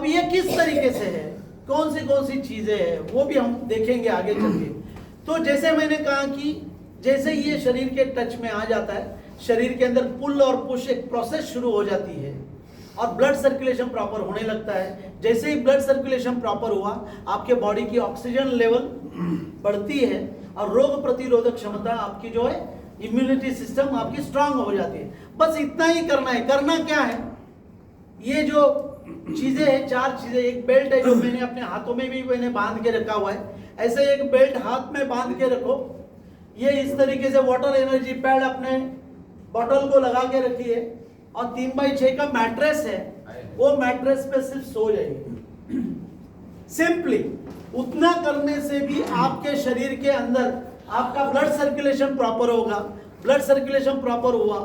अब ये किस तरीके से है, कौन सी चीजें हैं, वो भी हम देखेंगे आगे चल के। तो जैसे मैंने कहा कि जैसे ये शरीर के टच में आ जाता है, शरीर के अंदर पुल और पुश एक प्रोसेस शुरू हो जाती है और ब्लड सर्कुलेशन प्रॉपर होने लगता है। जैसे ही ब्लड सर्कुलेशन प्रॉपर हुआ, आपके बॉडी की ऑक्सीजन लेवल बढ़ती है और रोग प्रतिरोधक क्षमता आपकी जो है, इम्यूनिटी सिस्टम आपकी स्ट्रांग हो जाती है। बस इतना ही करना है। करना क्या है, ये जो चीजें हैं, 4 चीजें, एक बेल्ट है जो मैंने अपने हाथों में भी मैंने बांध के रखा हुआ है, ऐसे एक बेल्ट हाथ में बांध के रखो। ये इस तरीके से वाटर एनर्जी पैड अपने बॉटल को लगा के रखिए और 3x6 का मैट्रेस है, वो मैट्रेस पे सिर्फ सो जाइए। सिंपली उतना करने से भी आपके शरीर के अंदर आपका ब्लड सर्कुलेशन प्रॉपर होगा। ब्लड सर्कुलेशन प्रॉपर हुआ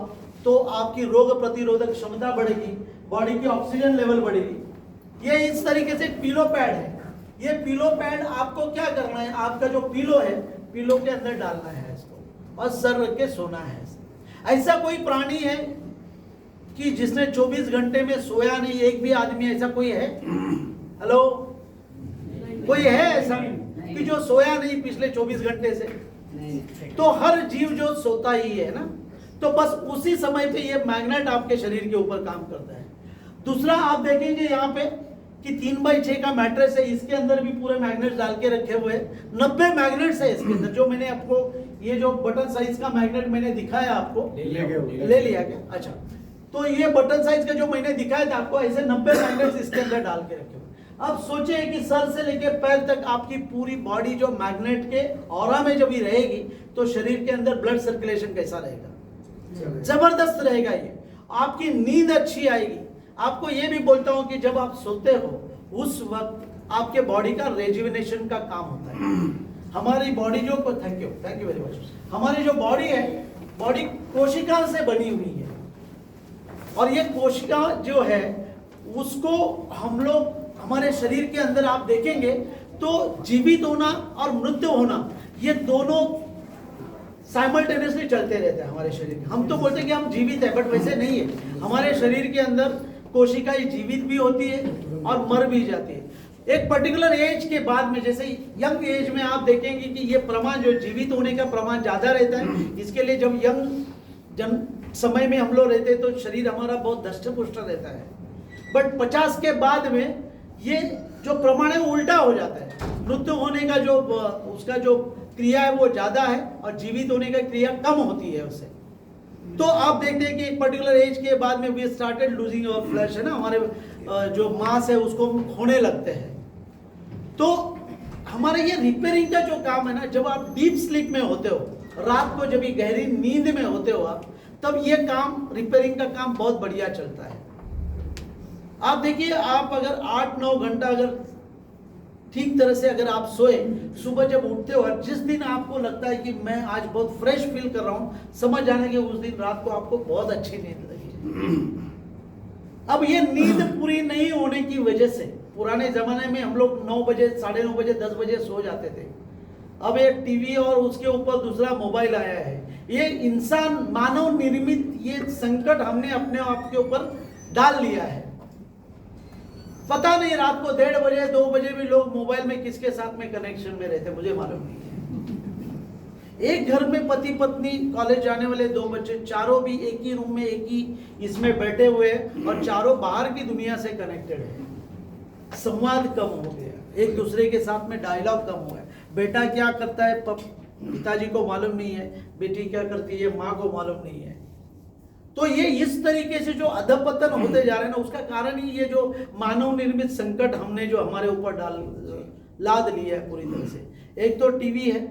तो आपकी रोग प्रतिरोधक क्षमता बढ़ेगी, बॉडी की ऑक्सीजन लेवल बढ़ेगी। ये इस तरीके से एक पिलो पैड है। ये पिलो पैड आपको क्या करना है, आपका जो पिलो है, पिलो के अंदर डालना है इसको और सर रख के सोना है। ऐसा कोई प्राणी है कि जिसने 24 घंटे में सोया नहीं? एक भी आदमी ऐसा कोई है? हेलो, कोई है ऐसा कि जो सोया नहीं पिछले 24 घंटे से? तो हर जीव जो सोता ही है ना, तो बस उसी समय पे ये मैग्नेट आपके शरीर के ऊपर काम करता है। दूसरा आप देखेंगे यहाँ पे कि 3x6 का मैट्रेस है, इसके अंदर भी पूरे मैग्नेट्स डाल के रखे हुए हैं। 90 मैग्नेट्स है इसके अंदर। जो मैंने आपको ये जो बटन साइज का मैग्नेट मैंने दिखाया आपको, ले लिया क्या? अच्छा, तो ये बटन साइज का जो मैंने दिखाया था आपको, ऐसे 90 मैग्नेट्स इसके अंदर डाल के रखे हुए। अब सोचिए कि सर से लेके पैर तक आपकी पूरी बॉडी जो मैग्नेट के ऑरा में जब भी रहेगी, तो शरीर के अंदर ब्लड सर्कुलेशन कैसा रहेगा? जबरदस्त रहेगा। ये आपकी नींद अच्छी आएगी। आपको ये भी बोलता हूं कि जब आप सोते हो उस वक्त आपके बॉडी का रेजुविनेशन का काम होता है। हमारी बॉडी जो, थैंक यू वेरी मच, हमारी जो बॉडी है, बॉडी कोशिका से बनी हुई है और ये कोशिका जो है उसको हम लोग हमारे शरीर के अंदर आप देखेंगे तो जीवित होना और मृत्यु होना, ये दोनों साइमल्टेनियसली चलते रहते हैं हमारे शरीर में। हम तो बोलते हैं कि हम जीवित है, बट वैसे नहीं है। हमारे शरीर के अंदर कोशिकाएं जीवित भी होती है और मर भी जाती है। एक पर्टिकुलर एज के बाद में, जैसे यंग एज में आप देखेंगे कि ये प्रमाण जो जीवित होने का प्रमाण ज्यादा रहता है। इसके लिए जब जन समय में हम लोग रहते हैं तो शरीर हमारा बहुत धष्ट पुष्ट रहता है, बट 50 के बाद में ये जो प्रमाण है वो उल्टा हो जाता है। मृत्यु होने का जो उसका जो क्रिया है वो ज्यादा है और जीवित होने का क्रिया कम होती है उससे। तो आप देखते हैं कि एक पर्टिकुलर एज के बाद में we started losing our flesh, है ना, हमारे जो मांस है उसको खोने लगते हैं। तो हमारे ये रिपेयरिंग का जो काम है ना, जब आप डीप स्लीप में होते हो, रात को जब गहरी नींद में होते हो आप, तब ये काम, रिपेयरिंग का काम बहुत बढ़िया चलता है। आप देखिए, आप अगर 8-9 घंटा अगर ठीक तरह से अगर आप सोए, सुबह जब उठते हो और जिस दिन आपको लगता है कि मैं आज बहुत फ्रेश फील कर रहा हूं, समझ जाने के उस दिन रात को आपको बहुत अच्छी नींद लगी। अब ये नींद पूरी नहीं होने की वजह से, पुराने जमाने में हम लोग 9 बजे, 9:30 बजे, 10 बजे सो जाते थे। अब एक टीवी और उसके ऊपर दूसरा मोबाइल आया है। ये इंसान मानव निर्मित ये संकट हमने अपने आप के ऊपर डाल लिया है। पता नहीं रात को 1:30 बजे, 2 बजे भी लोग मोबाइल में किसके साथ में कनेक्शन में रहते, मुझे मालूम नहीं है। एक घर में पति पत्नी, कॉलेज जाने वाले 2 बच्चे, चारों भी एक ही रूम में एक ही इसमें बैठे हुए हैं और चारों बाहर की दुनिया से कनेक्टेड है। संवाद कम हो गया, एक दूसरे के साथ में डायलॉग कम हुआ है। बेटा क्या करता है पिताजी को मालूम नहीं है, बेटी क्या करती है माँ को मालूम नहीं है। तो ये इस तरीके से जो अधपतन होते जा रहे हैं ना, उसका कारण ही ये जो मानव निर्मित संकट हमने जो हमारे ऊपर लाद लिया है पूरी तरह से। एक तो टीवी है,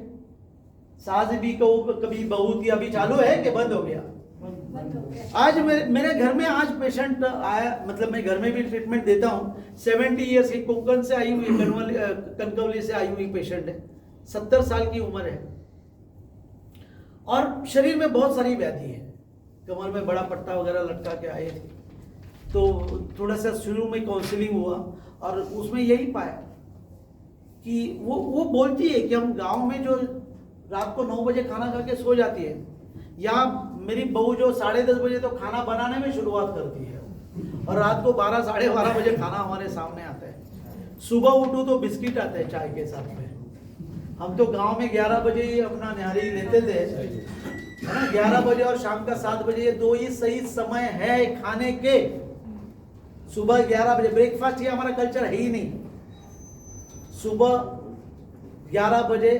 सास भी कभी बहू थी, अभी चालू है कि बंद हो गया? आज मेरे घर में आज पेशेंट आया, मतलब मैं घर में भी ट्रीटमेंट देता हूँ। 70 ईयर्स की, कोंकण से आई हुई, कनकवली से आई हुई पेशेंट है, 70 साल की उम्र है और शरीर में बहुत सारी व्याधि है। कमर में बड़ा पट्टा वगैरह लटका के आए थे, तो थोड़ा सा शुरू में काउंसलिंग हुआ और उसमें यही पाया कि वो बोलती है कि हम गांव में जो रात को 9 बजे खाना खा के सो जाती है, यहाँ मेरी बहू जो 10:30 बजे तो खाना बनाने में शुरुआत करती है और रात को 12 साढ़े 12 बजे खाना हमारे सामने आता है। सुबह उठूं तो बिस्किट आते हैं चाय के साथ में। हम तो गांव में 11 बजे ही अपना निहारी लेते थे, है ना, 11 बजे और शाम का 7 बजे, ये दो ही सही समय है खाने के। सुबह 11 बजे ब्रेकफास्ट, ये हमारा कल्चर है ही नहीं। सुबह 11 बजे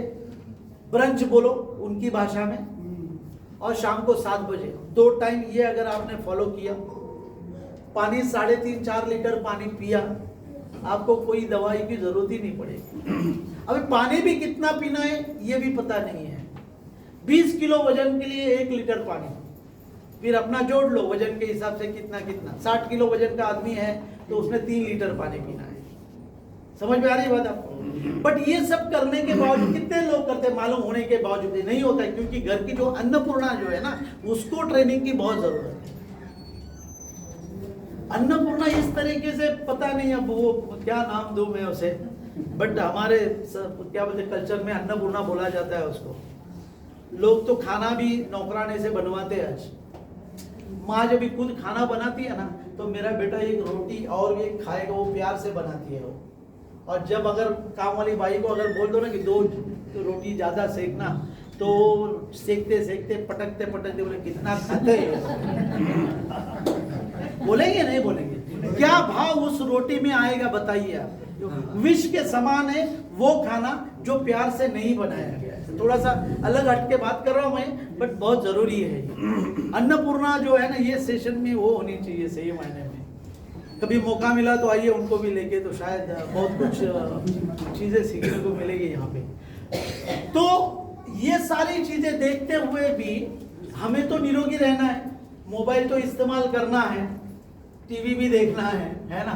ब्रंच बोलो उनकी भाषा में, और शाम को 7 बजे, 2 टाइम ये अगर आपने फॉलो किया, पानी 3.5-4 लीटर पानी पिया, आपको कोई दवाई की जरूरत ही नहीं पड़ेगी। अभी पानी भी कितना पीना है ये भी पता नहीं है। 20 किलो वजन के लिए 1 लीटर पानी, फिर अपना जोड़ लो वजन के हिसाब से कितना कितना। 60 किलो वजन का आदमी है तो उसने 3 लीटर पानी पीना है। समझ में आ रही बात आपको? बट ये सब करने के बावजूद कितने लोग करते, मालूम होने के बावजूद नहीं होता है, क्योंकि घर की जो अन्नपूर्णा जो है ना, उसको ट्रेनिंग की बहुत जरूरत है। अन्नपूर्णा इस तरीके से, पता नहीं अब वो क्या नाम दूं मैं उसे, बट हमारे क्या बोलते कल्चर में अन्नपूर्णा बोला जाता है उसको। लोग तो खाना भी नौकराने से बनवाते हैं। आज माँ जब भी खुद खाना बनाती है ना, तो मेरा बेटा एक रोटी और भी एक खाएगा, वो प्यार से बनाती है वो। और जब अगर काम वाली बाई को अगर बोल दो ना कि 2 रोटी ज्यादा सेकना, तो सेकते सेकते पटकते पटकते बोले कितना खाते बोलेंगे नहीं बोलेंगे? क्या भाव उस रोटी में आएगा बताइए आप? विष के समान है वो खाना जो प्यार से नहीं बनाया गया है। थोड़ा सा अलग हट के बात कर रहा हूं मैं, बट बहुत जरूरी है। अन्नपूर्णा जो है ना, ये सेशन में वो होनी चाहिए सही मायने में। कभी मौका मिला तो आइए उनको भी लेके, तो शायद बहुत कुछ चीजें सीखने को मिलेगी यहाँ पे। तो ये सारी चीजें देखते हुए भी हमें तो निरोगी रहना है, मोबाइल तो इस्तेमाल करना है, टीवी भी देखना है ना,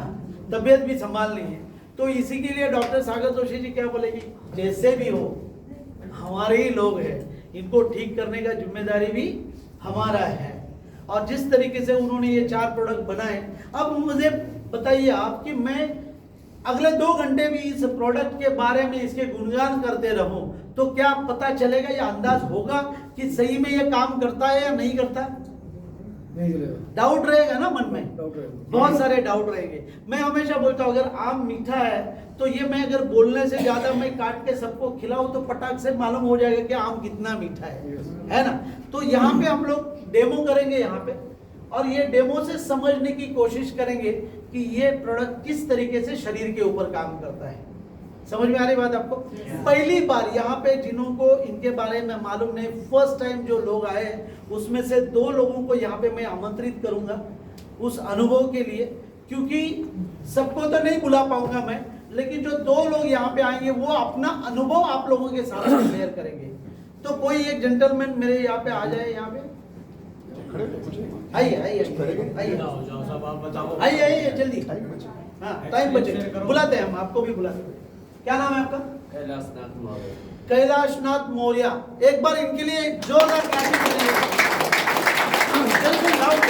तबीयत भी संभालनी है। तो इसी के लिए डॉक्टर सागर जोशी जी क्या बोलेगी, जैसे भी हो हमारे ही लोग हैं, इनको ठीक करने का जिम्मेदारी भी हमारा है। और जिस तरीके से उन्होंने ये 4 प्रोडक्ट बनाए, अब मुझे बताइए आप कि मैं अगले 2 घंटे भी इस प्रोडक्ट के बारे में इसके गुणगान करते रहूं, तो क्या पता चलेगा या अंदाज होगा कि सही में ये काम करता है या नहीं करता? नहीं चलेगा, डाउट रहेगा ना मन में, डाउट रहेगा। बहुत सारे डाउट रहेंगे। मैं हमेशा बोलता हूँ, अगर आम मीठा है तो ये मैं अगर बोलने से ज्यादा मैं काट के सबको खिलाऊं तो पटाख से मालूम हो जाएगा कि आम कितना मीठा है ना। तो यहाँ पे हम लोग डेमो करेंगे यहाँ पे, और ये डेमो से समझने की कोशिश करेंगे कि ये प्रोडक्ट किस तरीके से शरीर के ऊपर काम करता है। समझ में आ रही बात आपको? पहली बार यहाँ पे जिन्हों को इनके बारे में मालूम नहीं, फर्स्ट टाइम जो लोग आए उसमें से 2 लोगों को यहाँ पे मैं आमंत्रित करूंगा उस अनुभव के लिए, क्योंकि सबको तो नहीं बुला पाऊंगा मैं, लेकिन जो 2 लोग यहाँ पे आएंगे वो अपना अनुभव आप लोगों के साथ शेयर करेंगे। तो कोई एक जेंटलमैन मेरे यहाँ पे आ जाए, यहाँ पे आइए आइए जल्दी, हाँ टाइम बचे, बुलाते हैं हम आपको भी बुलाते हैं। क्या नाम है आपका? कैलाशनाथ मौर्य। कैलाशनाथ मौर्य। एक बार इनके लिए जोरदार क्लैपिंग करिए। जल्दी लाउड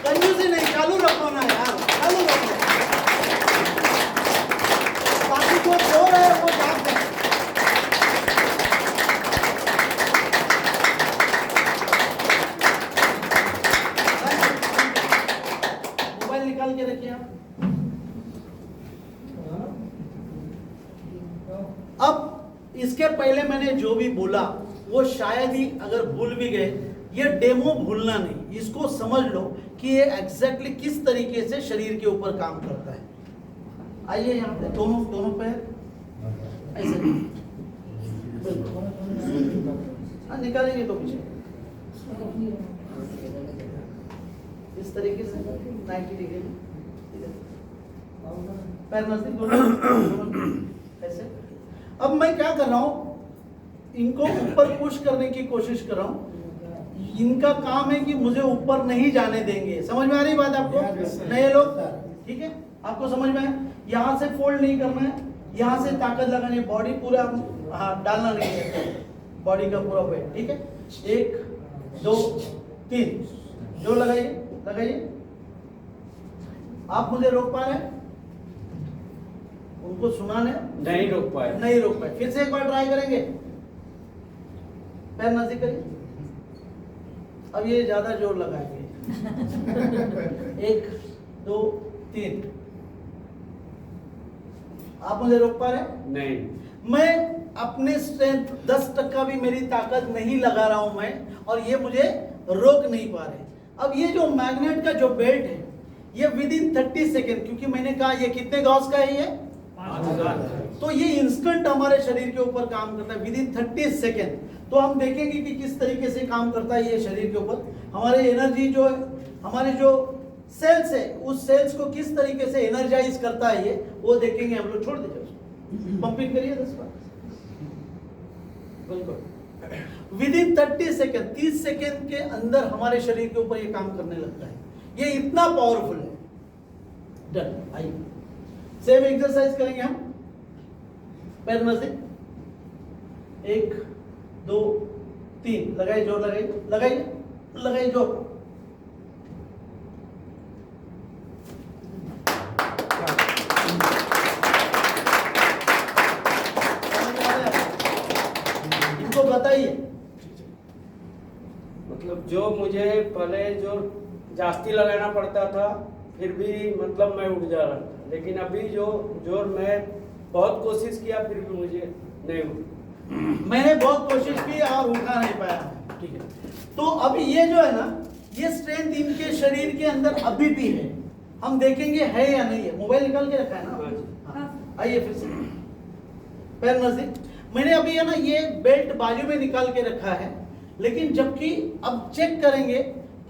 कंजूसी नहीं, चालू रखो ना यार, चालू रखो। बाकी जो सो रहे हैं वो जागते हैं। मोबाइल निकाल के रखिए आप। अब इसके पहले मैंने जो भी बोला वो शायद ही अगर भूल भी गए, ये डेमो भूलना नहीं, इसको समझ लो कि ये एग्जैक्टली किस तरीके से शरीर के ऊपर काम करता है। आइए यहाँ पे दोनों पैर ऐसे, हाँ निकालेंगे तो पीछे इस तरीके से 90 डिग्री पैर नजदीक दोनों ऐसे। अब मैं क्या कर रहा हूं, इनको ऊपर पुश करने की कोशिश कर रहा हूं। इनका काम है कि मुझे ऊपर नहीं जाने देंगे। समझ में आ रही बात आपको? नए लोग ठीक है, आपको समझ में आया? यहाँ से फोल्ड नहीं करना है, यहाँ से ताकत लगानी है, बॉडी पूरा डालना नहीं है, बॉडी का पूरा वेट। ठीक है, 1 2 3 जो लगाइए। आप मुझे रोक पा रहे हैं? उनको सुनाने नहीं रोक पाए। फिर से एक बार ट्राई करेंगे। पैर नजदीक करिए, अब ये ज्यादा जोर लगाएंगे। 1 2 3। आप मुझे रोक पा रहे हैं? नहीं। मैं अपने स्ट्रेंथ 10% भी मेरी ताकत नहीं लगा रहा हूं मैं, और ये मुझे रोक नहीं पा रहे। अब ये जो मैग्नेट का जो बेल्ट है, ये विद इन 30 सेकेंड, क्योंकि मैंने कहा ये कितने गॉस का है ये 5000। तो ये इंस्टेंट हमारे शरीर के ऊपर काम करता है विद इन 30 सेकेंड। तो हम देखेंगे कि किस तरीके से काम करता है ये शरीर के ऊपर। हमारे एनर्जी जो हमारे जो सेल्स है, उस सेल्स को किस तरीके से एनर्जाइज करता है ये, वो देखेंगे हम लोग। छोड़ दीजिए उसको, पंपिंग करिए 10 बार। बिल्कुल विद इन 30 सेकेंड, 30 सेकेंड के अंदर हमारे शरीर के ऊपर ये काम करने लगता है। ये इतना पावरफुल है। डन। आइए सेम एक्सरसाइज करेंगे हम। पैर में से 1 2 3 लगाइए, जोर लगाइए, लगाइए लगाइए जोर। इनको बताइए। मतलब जो मुझे पहले जो जास्ती लगाना पड़ता था, फिर भी मतलब मैं उठ जा रहा था, लेकिन अभी जो जोर मैं बहुत कोशिश किया, फिर भी मुझे नहीं उठ। मैंने बहुत कोशिश की और उठा नहीं पाया। ठीक है, तो अब ये जो है ना, ये स्ट्रेंथ इनके शरीर के अंदर अभी भी है। हम देखेंगे है या नहीं है। मोबाइल निकाल के रखा है ना? हाँ। आइए फिर से पैर नजदीक। मैंने अभी है ना ये बेल्ट बाजू में निकाल के रखा है, लेकिन जबकि अब चेक करेंगे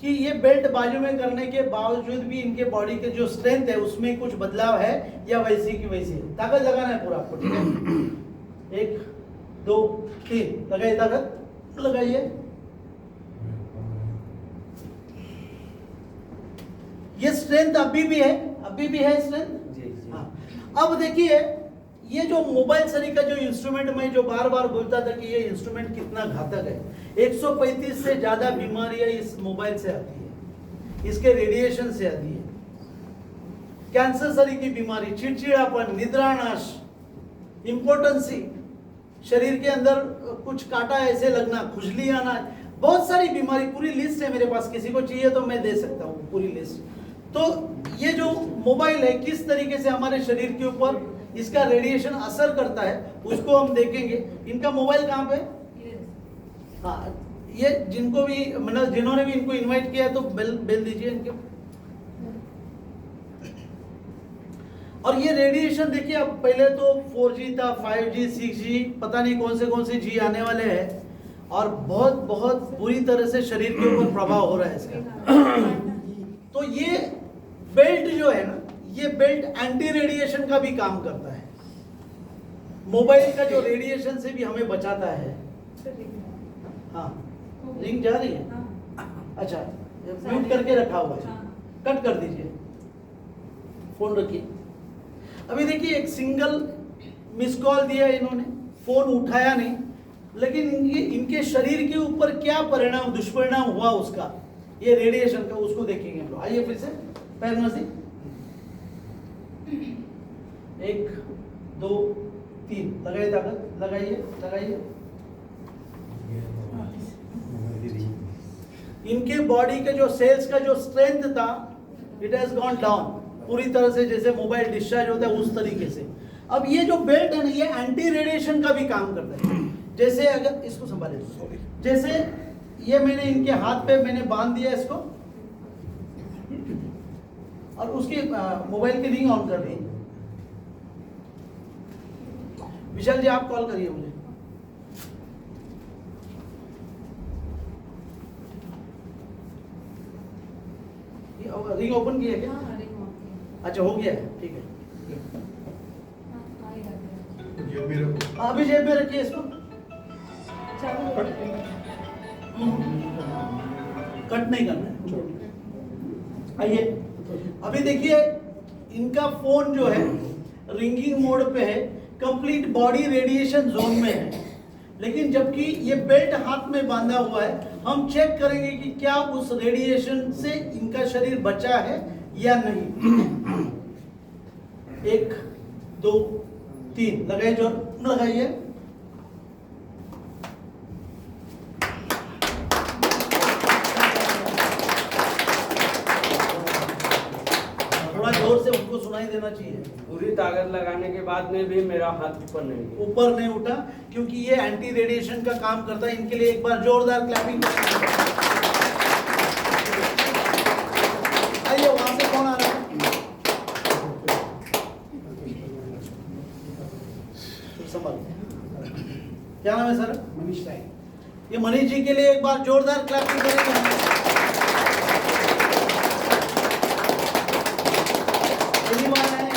कि ये बेल्ट बाजू में करने के बावजूद भी इनके बॉडी के जो स्ट्रेंथ है उसमें कुछ बदलाव है या वैसी की वैसी है। ताकत लगाना है पूरा आपको। ठीक है, 1 2 3 लगाइए, ताकत लगाइए। ये स्ट्रेंथ अभी भी है, अभी भी है स्ट्रेंथ। जी जी। हाँ। अब देखिए, ये जो मोबाइल सरी का जो इंस्ट्रूमेंट, मैं जो बार बार बोलता था कि ये इंस्ट्रूमेंट कितना घातक है। 135 से ज्यादा बीमारियां इस मोबाइल से आती है, इसके रेडिएशन से आती है। कैंसर सरी की बीमारी, चिड़चिड़ापन, निद्रानाश, इम्पोर्टेंसी, शरीर के अंदर कुछ कांटा ऐसे लगना, खुजली आना, बहुत सारी बीमारी, पूरी लिस्ट है मेरे पास। किसी को चाहिए तो मैं दे सकता हूँ पूरी लिस्ट। तो ये जो मोबाइल है किस तरीके से हमारे शरीर के ऊपर इसका रेडिएशन असर करता है, उसको हम देखेंगे। इनका मोबाइल कहाँ पे? हाँ, ये जिनको भी मतलब जिन्होंने भी इनको इनवाइट किया है तो बेल दीजिए इनके। और ये रेडिएशन देखिए, अब पहले तो 4G था, 5G 6G, पता नहीं कौन से जी आने वाले हैं, और बहुत बहुत बुरी तरह से शरीर के ऊपर प्रभाव हो रहा है इसका। तो ये बेल्ट जो है ना, ये बेल्ट एंटी रेडिएशन का भी काम करता है। मोबाइल का जो रेडिएशन से भी हमें बचाता है। हाँ, लिंक जा रही है? अच्छा, म्यूट करके रखा हुआ है, कट कर दीजिए, फोन रखिए। अभी देखिए, एक सिंगल मिस कॉल दिया इन्होंने, फोन उठाया नहीं, लेकिन इनके शरीर के ऊपर क्या परिणाम, दुष्परिणाम हुआ उसका, ये रेडिएशन का, उसको देखेंगे हम लोग। आइए फिर से पैर नजदीक। 1 2 3 लगाइए, ताकत लगाइए, लगाइए। इनके बॉडी के जो सेल्स का जो स्ट्रेंथ था, इट हैज गॉन डाउन पूरी तरह से, जैसे मोबाइल डिस्चार्ज होता है उस तरीके से। अब ये जो बेल्ट है ना, ये एंटी रेडिएशन का भी काम करता है। जैसे अगर इसको संभाले, जैसे ये मैंने इनके हाथ पे मैंने बांध दिया इसको, और उसकी मोबाइल की रिंग ऑन कर दी। विशाल जी, आप कॉल करिए मुझे। रिंग ओपन की है क्या? अच्छा, हो गया है, ठीक है। अभी जेब में रखिए इसको, कट नहीं करना है। आइए, अभी देखिए, इनका फोन जो है रिंगिंग मोड पे है, कंप्लीट बॉडी रेडिएशन जोन में है, लेकिन जबकि ये बेल्ट हाथ में बांधा हुआ है, हम चेक करेंगे कि क्या उस रेडिएशन से इनका शरीर बचा है या नहीं। 1 2 3 लगाइए, जोर लगाइए। सबको सुनाई देना चाहिए। पूरी ताकत लगाने के बाद में भी मेरा हाथ ऊपर नहीं गया। ऊपर नहीं उठा क्योंकि ये एंटी रेडिएशन का काम करता है। इनके लिए एक बार जोरदार क्लैपिंग। आइए, वहां से कौन आ रहा है? संभाल। क्या नाम है सर? मनीष राय। ये मनीष जी के लिए एक बार जोरदार क्लैपिंग करेंगे। पहली बार है,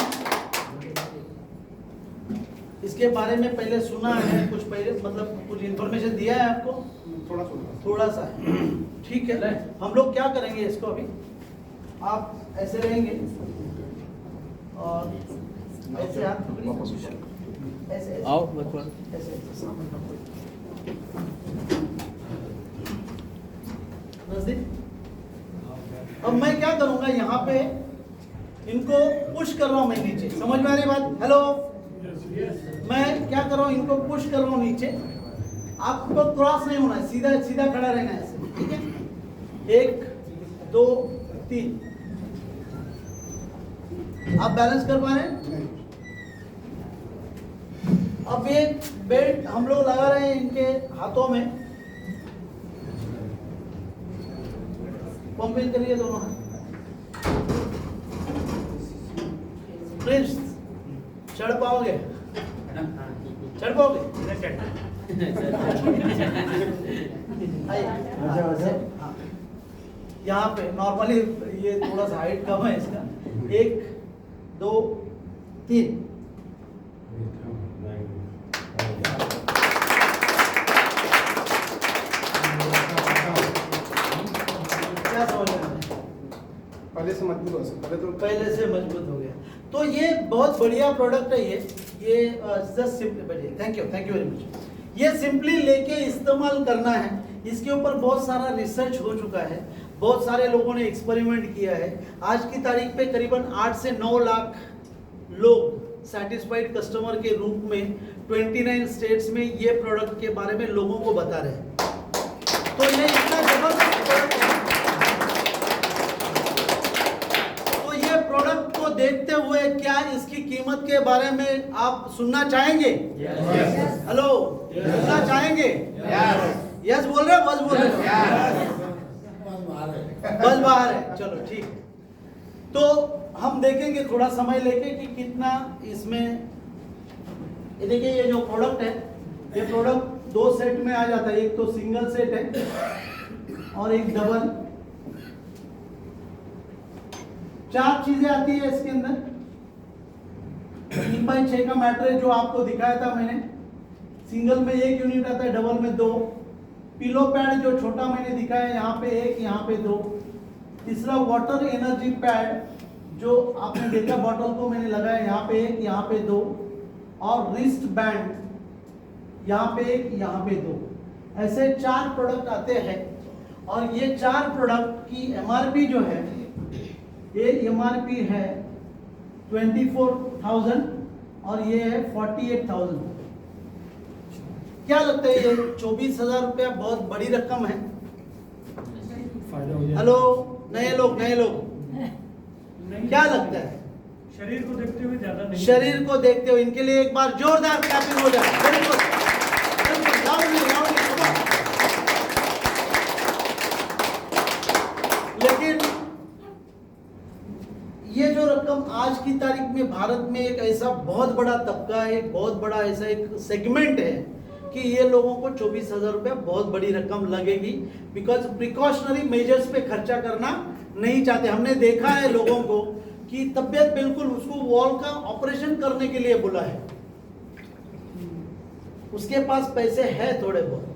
इसके बारे में पहले सुना है कुछ, पहले मतलब कुछ इन्फॉर्मेशन दिया है आपको? थोड़ा सा है। ठीक है, हम लोग क्या करेंगे इसको अभी, आप ऐसे रहेंगे और ऐसे हाथ पकड़िए, ऐसे आओ ऐसे नजदीक। अब मैं क्या करूंगा, यहाँ पे इनको पुश कर रहा हूं मैं नीचे, समझ में आ रही बात? हेलो, मैं क्या कर रहा हूँ, इनको पुश कर रहा हूँ नीचे। आपको क्रॉस नहीं होना है, सीधा सीधा खड़ा रहना है ऐसे, ठीक है? 1 2 3। आप बैलेंस कर पा रहे हैं? अब ये बेल्ट हम लोग लगा रहे हैं इनके हाथों में। पंप इन करिए दोनों हाथ। प्रिंस, चढ़ पाओगे? चढ़ पाओगे? आइए। हाँ। यहाँ पे नॉर्मली ये थोड़ा सा हाइट कम है इसका। 1 2 3। क्या समझ में? पहले से मजबूत हो सकता है, पहले से मजबूत हो गया। तो ये बहुत बढ़िया प्रोडक्ट है। ये जस्ट सिंपली बढ़िया। Thank you very much. ये सिंपली लेके इस्तेमाल करना है। इसके ऊपर बहुत सारा रिसर्च हो चुका है, बहुत सारे लोगों ने एक्सपेरिमेंट किया है। आज की तारीख पे करीबन 8 से 9 लाख लोग सेटिस्फाइड कस्टमर के रूप में 29 स्टेट्स में ये प्रोडक्ट के बारे में लोगों को बता रहे हैं। तो ये इतना जबरदस्त प्रोडक्ट है। तो ये प्रोडक्ट को देखते हुए क्या इसकी कीमत के बारे में आप सुनना चाहेंगे? हेलो, सुनना चाहेंगे? यस बोल रहे हो? बस बोल रहे हो? बस बाहर है। चलो ठीक है। तो हम देखेंगे थोड़ा समय लेके कि कितना इसमें। ये देखिए, ये जो प्रोडक्ट है, ये प्रोडक्ट 2 सेट में आ जाता है। एक तो सिंगल सेट है और एक डबल। 4 चीजें आती है इसके अंदर। 3x6 का मैट्रेस जो आपको दिखाया था मैंने, सिंगल में 1 यूनिट आता है, डबल में 2। पिलो पैड जो छोटा मैंने दिखाया, यहाँ पे 1, यहाँ पे 2। तीसरा वाटर एनर्जी पैड जो आपने देखा, बॉटल को मैंने लगाया, यहाँ पे 1, यहाँ पे 2। और रिस्ट बैंड, यहाँ पे 1, यहाँ पे 2। ऐसे 4 प्रोडक्ट आते हैं। और ये 4 प्रोडक्ट की एमआरपी जो है, ये एमआरपी है 24,000 और ये है 48,000। क्या लगता है, ये 24,000 रुपया बहुत बड़ी रकम है? हेलो, नए लोग क्या लगता है? शरीर को देखते हुए ज्यादा नहीं। शरीर को देखते हुए इनके लिए एक बार जोरदार क्लैपिंग हो जाए। Very good. लेकिन ये जो रकम आज की तारीख में भारत में एक ऐसा बहुत बड़ा तबका है, बहुत बड़ा ऐसा एक सेगमेंट है कि ये लोगों को 24,000 रुपया बहुत बड़ी रकम लगेगी। बिकॉज प्रिकॉशनरी मेजर्स पे खर्चा करना नहीं चाहते। हमने देखा है लोगों को कि तबीयत बिल्कुल, उसको वॉल का ऑपरेशन करने के लिए बुला है, उसके पास पैसे है थोड़े बहुत,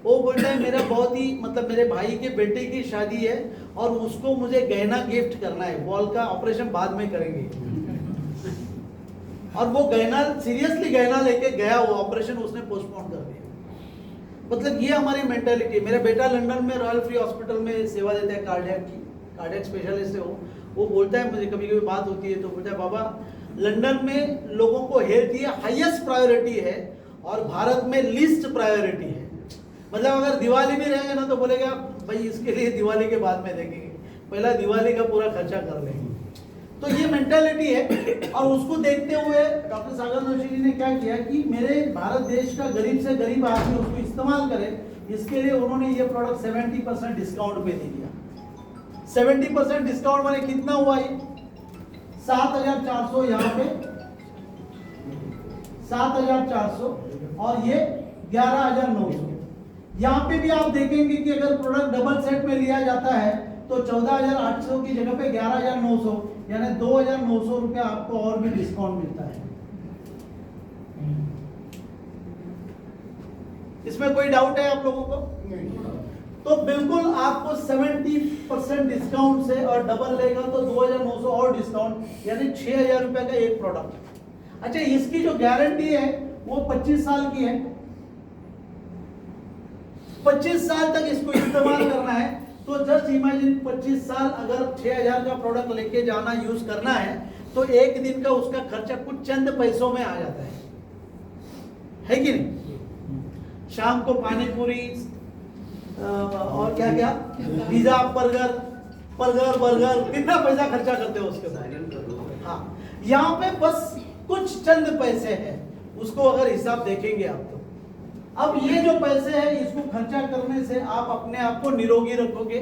वो बोलता है मेरा बहुत ही मतलब मेरे भाई के बेटे की शादी है और उसको मुझे गहना गिफ्ट करना है, वॉल का ऑपरेशन बाद में करेंगे। और वो गहना, सीरियसली गहना लेके गया, वो ऑपरेशन उसने पोस्टपोन कर दिया। मतलब ये हमारी मेंटालिटी। मेरा बेटा लंदन में रॉयल फ्री हॉस्पिटल में सेवा देता है, कार्डियक स्पेशलिस्ट है वो बोलता है, मुझे कभी कभी बात होती है तो बोलता है, बाबा लंदन में लोगों को हेल्थ ही हाईएस्ट प्रायोरिटी है और भारत में लीस्ट प्रायोरिटी है। मतलब अगर दिवाली भी रहेंगे ना तो बोलेगा भाई इसके लिए दिवाली के बाद में देखेंगे, पहला दिवाली का पूरा खर्चा कर लेंगे। तो ये मेंटालिटी है, और उसको देखते हुए डॉक्टर सागर जोशी जी ने क्या किया कि मेरे भारत देश का गरीब से गरीब आदमी उसको इस्तेमाल करे, इसके लिए उन्होंने ये प्रोडक्ट 70% डिस्काउंट पे दे दिया। 70% डिस्काउंट माने कितना हुआ ये 7,400, यहाँ पे 7,400 और ये 11,900। यहाँ पे भी आप देखेंगे कि अगर प्रोडक्ट डबल सेट में लिया जाता है तो 14,800 की जगह पे 11,900, यानी 2,900 रुपया आपको और भी डिस्काउंट मिलता है। इसमें कोई डाउट है आप लोगों को? तो बिल्कुल आपको 70% डिस्काउंट से, और डबल लेगा तो 2,900 और डिस्काउंट, यानी 6,000 रुपए का एक प्रोडक्ट। अच्छा, इसकी जो गारंटी है वो 25 साल की है। 25 साल तक इसको इस्तेमाल करना है। तो जस्ट इमेजिन 25 साल अगर 6,000 का प्रोडक्ट लेके जाना, यूज करना है, तो एक दिन का उसका खर्चा कुछ चंद पैसों में आ जाता है कि नहीं? शाम को पानी पूरी और क्या क्या पिज्जा, बर्गर कितना पैसा खर्चा करते हो उसके साथ। हाँ, यहाँ पे बस कुछ चंद पैसे हैं, उसको अगर हिसाब देखेंगे आप तो अब ये जो पैसे हैं इसको खर्चा करने से आप अपने आप को निरोगी रखोगे।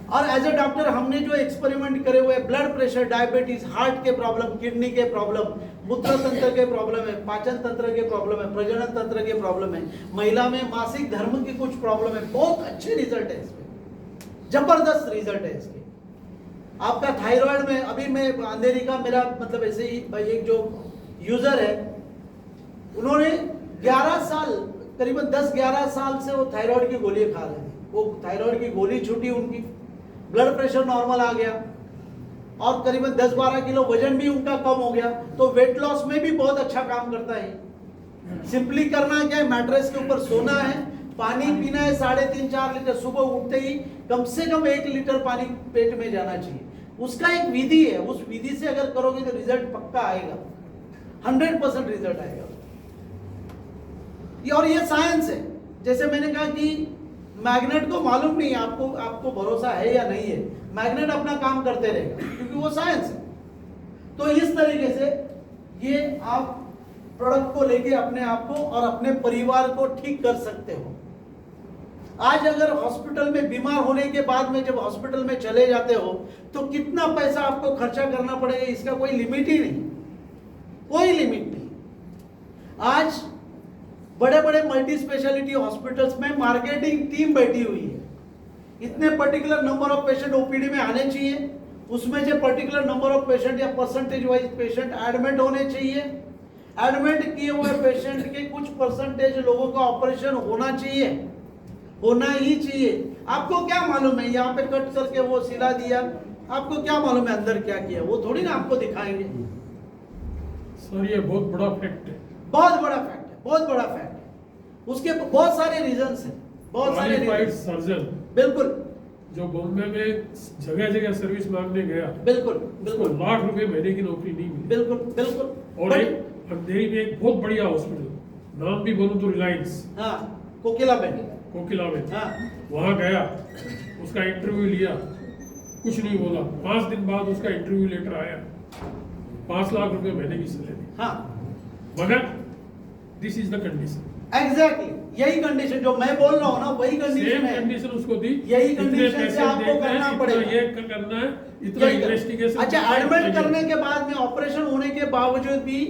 और एज ए डॉक्टर हमने जो एक्सपेरिमेंट करे हुए, ब्लड प्रेशर, डायबिटीज, हार्ट के प्रॉब्लम, किडनी के प्रॉब्लम, मूत्र तंत्र के प्रॉब्लम है, पाचन तंत्र के प्रॉब्लम है, प्रजनन तंत्र के प्रॉब्लम है, महिला में मासिक धर्म की कुछ प्रॉब्लम है, बहुत अच्छे रिजल्ट है इसमें, जबरदस्त रिजल्ट है इसके। आपका थायराइड में, अभी मैं अंधेरी का मेरा मतलब ऐसे ही एक जो यूजर है, उन्होंने 11 साल, करीबन 10-11 साल से वो थायराइड की गोली खा रहे थे। वो थायराइड की गोली छूटी उनकी, ब्लड प्रेशर नॉर्मल आ गया, और करीबन 10-12 किलो वजन भी उनका कम हो गया। तो वेट लॉस में भी बहुत अच्छा काम करता है। सिंपली करना क्या है, मैट्रेस के ऊपर सोना है, पानी पीना है 3.5-4 लीटर, सुबह उठते ही कम से कम 1 लीटर पानी पेट में जाना चाहिए। उसका एक विधि है, उस विधि से अगर करोगे तो रिजल्ट पक्का आएगा, 100% रिजल्ट आएगा। और ये साइंस है। जैसे मैंने कहा कि मैग्नेट को मालूम नहीं, आपको भरोसा है या नहीं है, मैग्नेट अपना काम करते रहेगा क्योंकि वो साइंस है। तो इस तरीके से ये आप प्रोडक्ट को लेके अपने आप को और अपने परिवार को ठीक कर सकते हो। आज अगर हॉस्पिटल में बीमार होने के बाद में जब हॉस्पिटल में चले जाते हो तो कितना पैसा आपको खर्चा करना पड़ेगा, इसका कोई लिमिट ही नहीं, कोई लिमिट नहीं। आज बड़े बड़े मल्टी स्पेशलिटी हॉस्पिटल्स में मार्केटिंग टीम बैठी हुई है। इतने particular number of patient OPD में आने चाहिए, उसमें से पर्टिकुलर नंबर ऑफ पेशेंट या परसेंटेज वाइज पेशेंट एडमिट होने चाहिए। एडमिट किए हुए पेशेंट के कुछ परसेंटेज लोगों का ऑपरेशन होना चाहिए, होना ही चाहिए। आपको क्या मालूम है यहाँ पे कट करके वो सिला दिया, आपको क्या मालूम है अंदर क्या किया, वो थोड़ी ना आपको दिखाएंगे। सर ये बहुत बड़ा फैक्ट है, बहुत बड़ा फैक्ट है, बहुत बड़ा फैक्ट है। उसके बहुत सारे रीजंस हैं, बहुत सारे क्वालिफाइड रीजंस। सर्जन बिल्कुल जो बॉम्बे में जगह जगह सर्विस मांगने गया, बिल्कुल उसको बिल्कुल लाख रुपए महीने की नौकरी नहीं मिली। बिल्कुल बिल्कुल। और बट- एक अंधेरी में एक बहुत बढ़िया हॉस्पिटल, नाम भी बोलूं तो रिलायंस हाँ, कोकिला में, कोकिला में, हाँ वहां गया, उसका इंटरव्यू लिया, कुछ नहीं बोला। 5 दिन बाद उसका इंटरव्यू लेटर आया, 5 लाख रुपए महीने की सैलरी। हाँ मगर this is the condition, exactly यही कंडीशन जो मैं बोल रहा हूँ ना, वही कंडीशन सेम है। कंडीशन उसको दी। यही इतने condition से पैसे आपको देते हैं, करना इतना पड़ेगा। ये करना है, इतना यही कर- इन्वेस्टिगेशन। अच्छा, एडमिट करने के बाद में, ऑपरेशन होने के बावजूद भी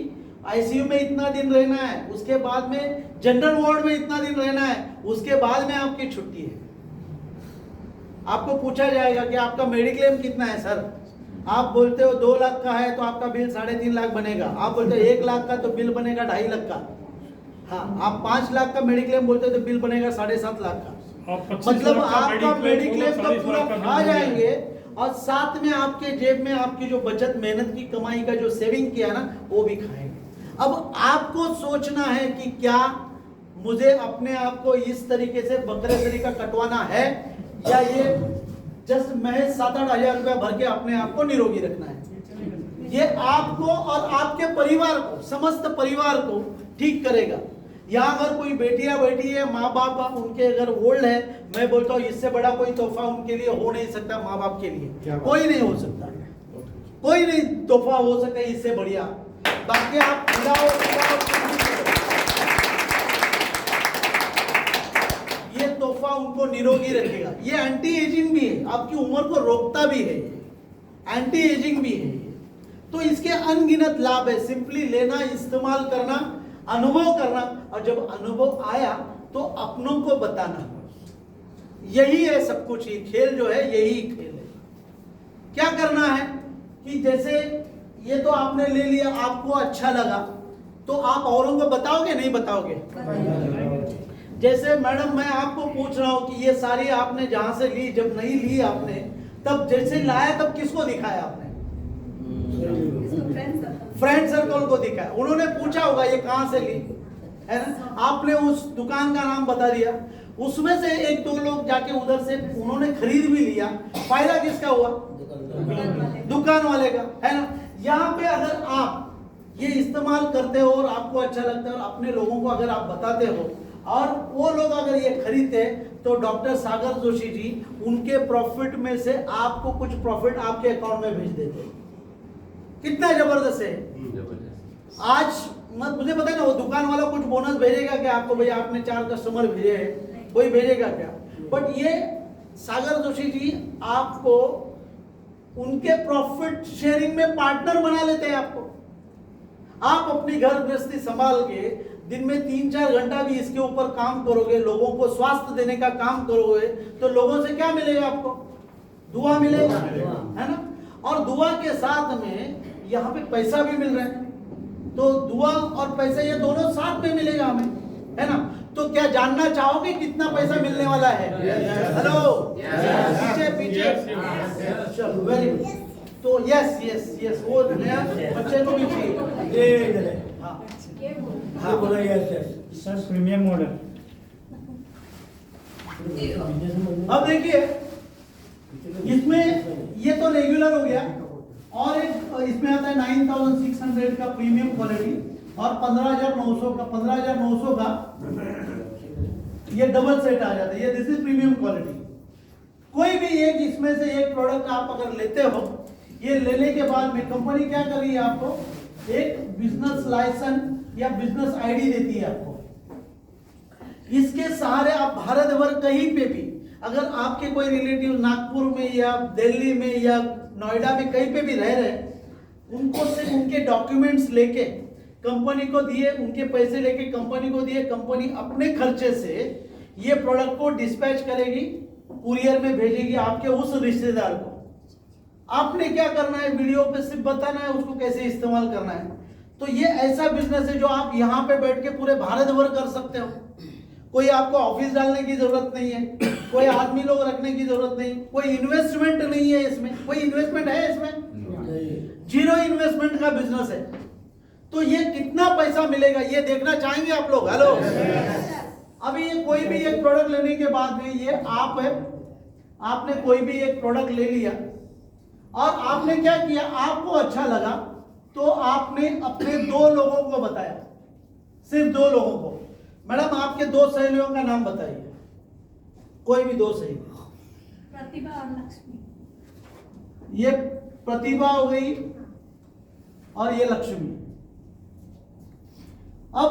आईसीयू में इतना दिन रहना है, उसके बाद में जनरल वार्ड में इतना दिन रहना है, उसके बाद में आपकी छुट्टी है। आपको पूछा जाएगा कि आपका मेडिक्लेम कितना है सर, आप बोलते हो 2 लाख का है तो आपका बिल 3.5 लाख बनेगा। आप बोलते हो 1 लाख का तो बिल बनेगा 2.5 लाख का। हाँ, आप 5 लाख का मेडिक्लेम बोलते हो तो बिल बनेगा 7.5 लाख का। आप 25 मतलब लाख का आपका मेडिक्लेम तो 40 पूरा लाख का खा बिल जाएंगे, और साथ में आपके जेब में आपकी जो बचत, मेहनत की कमाई का जो सेविंग किया ना, वो भी खाएंगे। अब आपको सोचना है कि क्या मुझे अपने आप को इस तरीके से बकरे तरीका कटवाना है, या ये जस्ट महज 7-8 हजार रुपया भर के अपने आप को निरोगी रखना है। ये आपको और आपके परिवार को, समस्त परिवार को ठीक करेगा। यहाँ अगर कोई बेटियां बैठी है, माँ बाप उनके अगर ओल्ड है, मैं बोलता हूँ इससे बड़ा कोई तोहफा उनके लिए हो नहीं सकता, माँ बाप के लिए कोई नहीं हो सकता। कोई नहीं तोहफा हो सके इससे बढ़िया। बाकी आप खिलाओ खिलाओ, ये तोहफा उनको निरोगी रखेगा। ये एंटी एजिंग भी है, आपकी उम्र को रोकता भी है, एंटी एजिंग भी है। तो इसके अनगिनत लाभ है। सिंपली लेना, इस्तेमाल करना, अनुभव करना, और जब अनुभव आया तो अपनों को बताना। यही है सब कुछ। ये खेल जो है यही खेल है। क्या करना है कि जैसे ये तो आपने ले लिया, आपको अच्छा लगा तो आप औरों को बताओगे नहीं बताओगे? जैसे मैडम मैं आपको पूछ रहा हूं कि ये सारी आपने जहां से ली, जब नहीं ली आपने तब जैसे लाया तब किसको दिखाया आपने? फ्रेंड सर्कल को दिखाया। उन्होंने पूछा होगा ये कहां से ली, है ना? आपने उस दुकान का नाम बता दिया, उसमें से एक दो लोग जाके उधर से उन्होंने खरीद भी लिया। फायदा किसका हुआ? दुकान वाले का, है ना? यहाँ पे अगर आप ये इस्तेमाल करते हो और आपको अच्छा लगता है और अपने लोगों को अगर आप बताते हो और वो लोग अगर ये खरीदते तो डॉक्टर सागर जोशी जी उनके प्रॉफिट में से आपको कुछ प्रॉफिट आपके अकाउंट में भेज देते। कितना जबरदस्त है। आज मत मुझे पता है ना, वो दुकान वाला कुछ बोनस भेजेगा क्या आपको? भैया आपने 4 कस्टमर भेजे हैं, कोई भेजेगा क्या? बट ये सागर जोशी जी आपको उनके प्रॉफिट शेयरिंग में पार्टनर बना लेते हैं आपको। आप अपनी घर गृहस्थी संभाल के दिन में 3-4 घंटा भी इसके ऊपर काम करोगे, लोगों को स्वास्थ्य देने का काम करोगे, तो लोगों से क्या मिलेगा आपको? दुआ मिलेगा, है ना? और दुआ के साथ में यहाँ पे पैसा भी मिल रहा है। तो दुआ और पैसा ये दोनों साथ में मिलेगा हमें, है ना? तो क्या जानना चाहोगे कितना पैसा मिलने वाला है? हेलो, पीछे पीछे, चलो वेरी गुड। तो यस यस यस, वो नया बच्चे को भी चाहिए। हाँ बोला यस सर, प्रीमियम मॉडल। अब देखिए इसमें ये तो रेगुलर हो गया, और एक इसमें आता है 9600 का प्रीमियम क्वालिटी और 15900 का ये डबल सेट आ जाता है। ये दिस इज प्रीमियम क्वालिटी। कोई भी एक इसमें से एक प्रोडक्ट आप अगर लेते हो, ये लेने के बाद में कंपनी क्या कर रही है? आपको एक बिजनेस लाइसेंस या बिजनेस आईडी देती है आपको। इसके सहारे आप भारत भर कहीं पे भी, अगर आपके कोई रिलेटिव नागपुर में या दिल्ली में या नोएडा में कहीं पे भी रह रहे, उनको सिर्फ उनके डॉक्यूमेंट्स लेके कंपनी को दिए, उनके पैसे लेके कंपनी को दिए, कंपनी अपने खर्चे से ये प्रोडक्ट को डिस्पैच करेगी, कुरियर में भेजेगी आपके उस रिश्तेदार को। आपने क्या करना है? वीडियो पे सिर्फ बताना है उसको कैसे इस्तेमाल करना है। तो ये ऐसा बिजनेस है जो आप यहाँ पे बैठ के पूरे भारत भर कर सकते हो। कोई आपको ऑफिस डालने की जरूरत नहीं है, कोई आदमी लोग रखने की जरूरत नहीं, कोई इन्वेस्टमेंट नहीं है इसमें। कोई इन्वेस्टमेंट है इसमें? जीरो इन्वेस्टमेंट का बिजनेस है। तो ये कितना पैसा मिलेगा ये देखना चाहेंगे आप लोग? हेलो, अभी ये कोई भी एक प्रोडक्ट लेने के बाद में, ये आप है, आपने कोई भी एक प्रोडक्ट ले लिया और आपने क्या किया? आपको अच्छा लगा तो आपने अपने 2 लोगों को बताया, सिर्फ 2 लोगों को। मैडम आपके 2 सहेलियों का नाम बताइए, कोई भी 2 सहेली। प्रतिभा और लक्ष्मी। ये प्रतिभा हो गई और ये लक्ष्मी। अब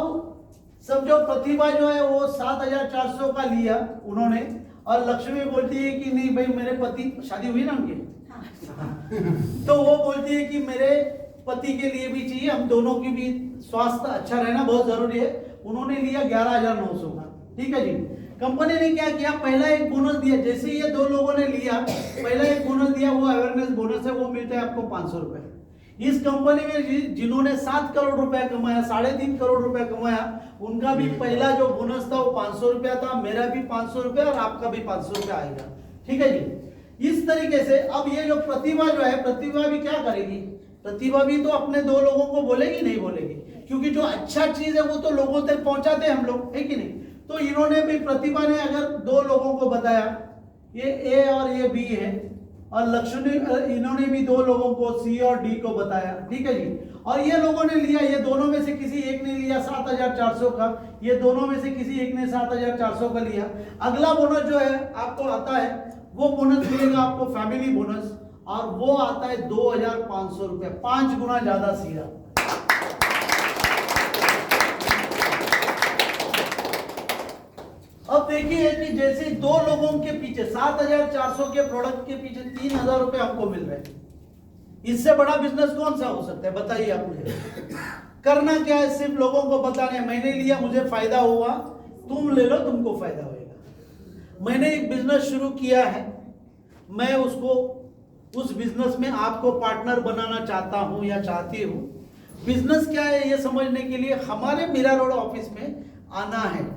समझो प्रतिभा जो है वो 7400 का लिया उन्होंने, और लक्ष्मी बोलती है कि नहीं भाई मेरे पति, शादी हुई ना उनकी, तो वो बोलती है कि मेरे पति के लिए भी चाहिए, हम दोनों की भी स्वास्थ्य अच्छा रहना बहुत जरूरी है। उन्होंने लिया 11900 का। ठीक है जी। कंपनी ने क्या किया? पहला एक बोनस दिया। जैसे ये 2 लोगों ने लिया, पहला एक बोनस दिया, वो अवेयरनेस बोनस है, वो मिलता है आपको 500 रुपए। इस कंपनी में जिन्होंने 7 करोड़ रुपया कमाया, 3.5 करोड़ रुपया कमाया, उनका भी पहला जो बोनस था वो 500 रुपया था, मेरा भी 500 रुपया और आपका भी 500 रुपया आएगा। ठीक है जी। इस तरीके से अब ये जो प्रतिभा जो है, प्रतिभा भी क्या करेगी? प्रतिभा भी तो अपने 2 लोगों को बोलेगी नहीं बोलेगी, क्योंकि जो अच्छा चीज है वो तो लोगों तक पहुंचाते हैं हम लोग, है कि नहीं? तो इन्होंने भी, प्रतिभा ने अगर 2 लोगों को बताया, ये ए और ये बी है, और लक्ष्मी इन्होंने भी 2 लोगों को सी और डी को बताया। ठीक है जी। और ये लोगों ने लिया, ये दोनों में से किसी एक ने लिया 7400 का, ये दोनों में से किसी एक ने 7400 का लिया। अगला बोनस जो है आपको आता है, वो बोनस मिलेगा आपको फैमिली बोनस, और वो आता है 2,500 रुपये, 5 गुना ज्यादा सीधा। अब देखिए कि जैसे 2 लोगों के पीछे 7,400 के प्रोडक्ट के पीछे 3,000 रुपए हमको मिल रहे हैं, इससे बड़ा बिजनेस कौन सा हो सकता है बताइए आप मुझे। करना क्या है, सिर्फ लोगों को बताने मैंने लिया मुझे फायदा हुआ, तुम ले लो तुमको फायदा होएगा। मैंने एक बिजनेस शुरू किया है, मैं उसको उस बिजनेस में आपको पार्टनर बनाना चाहता हूं या चाहती हूं। बिजनेस क्या है ये समझने के लिए हमारे मीरा रोड ऑफिस में आना है।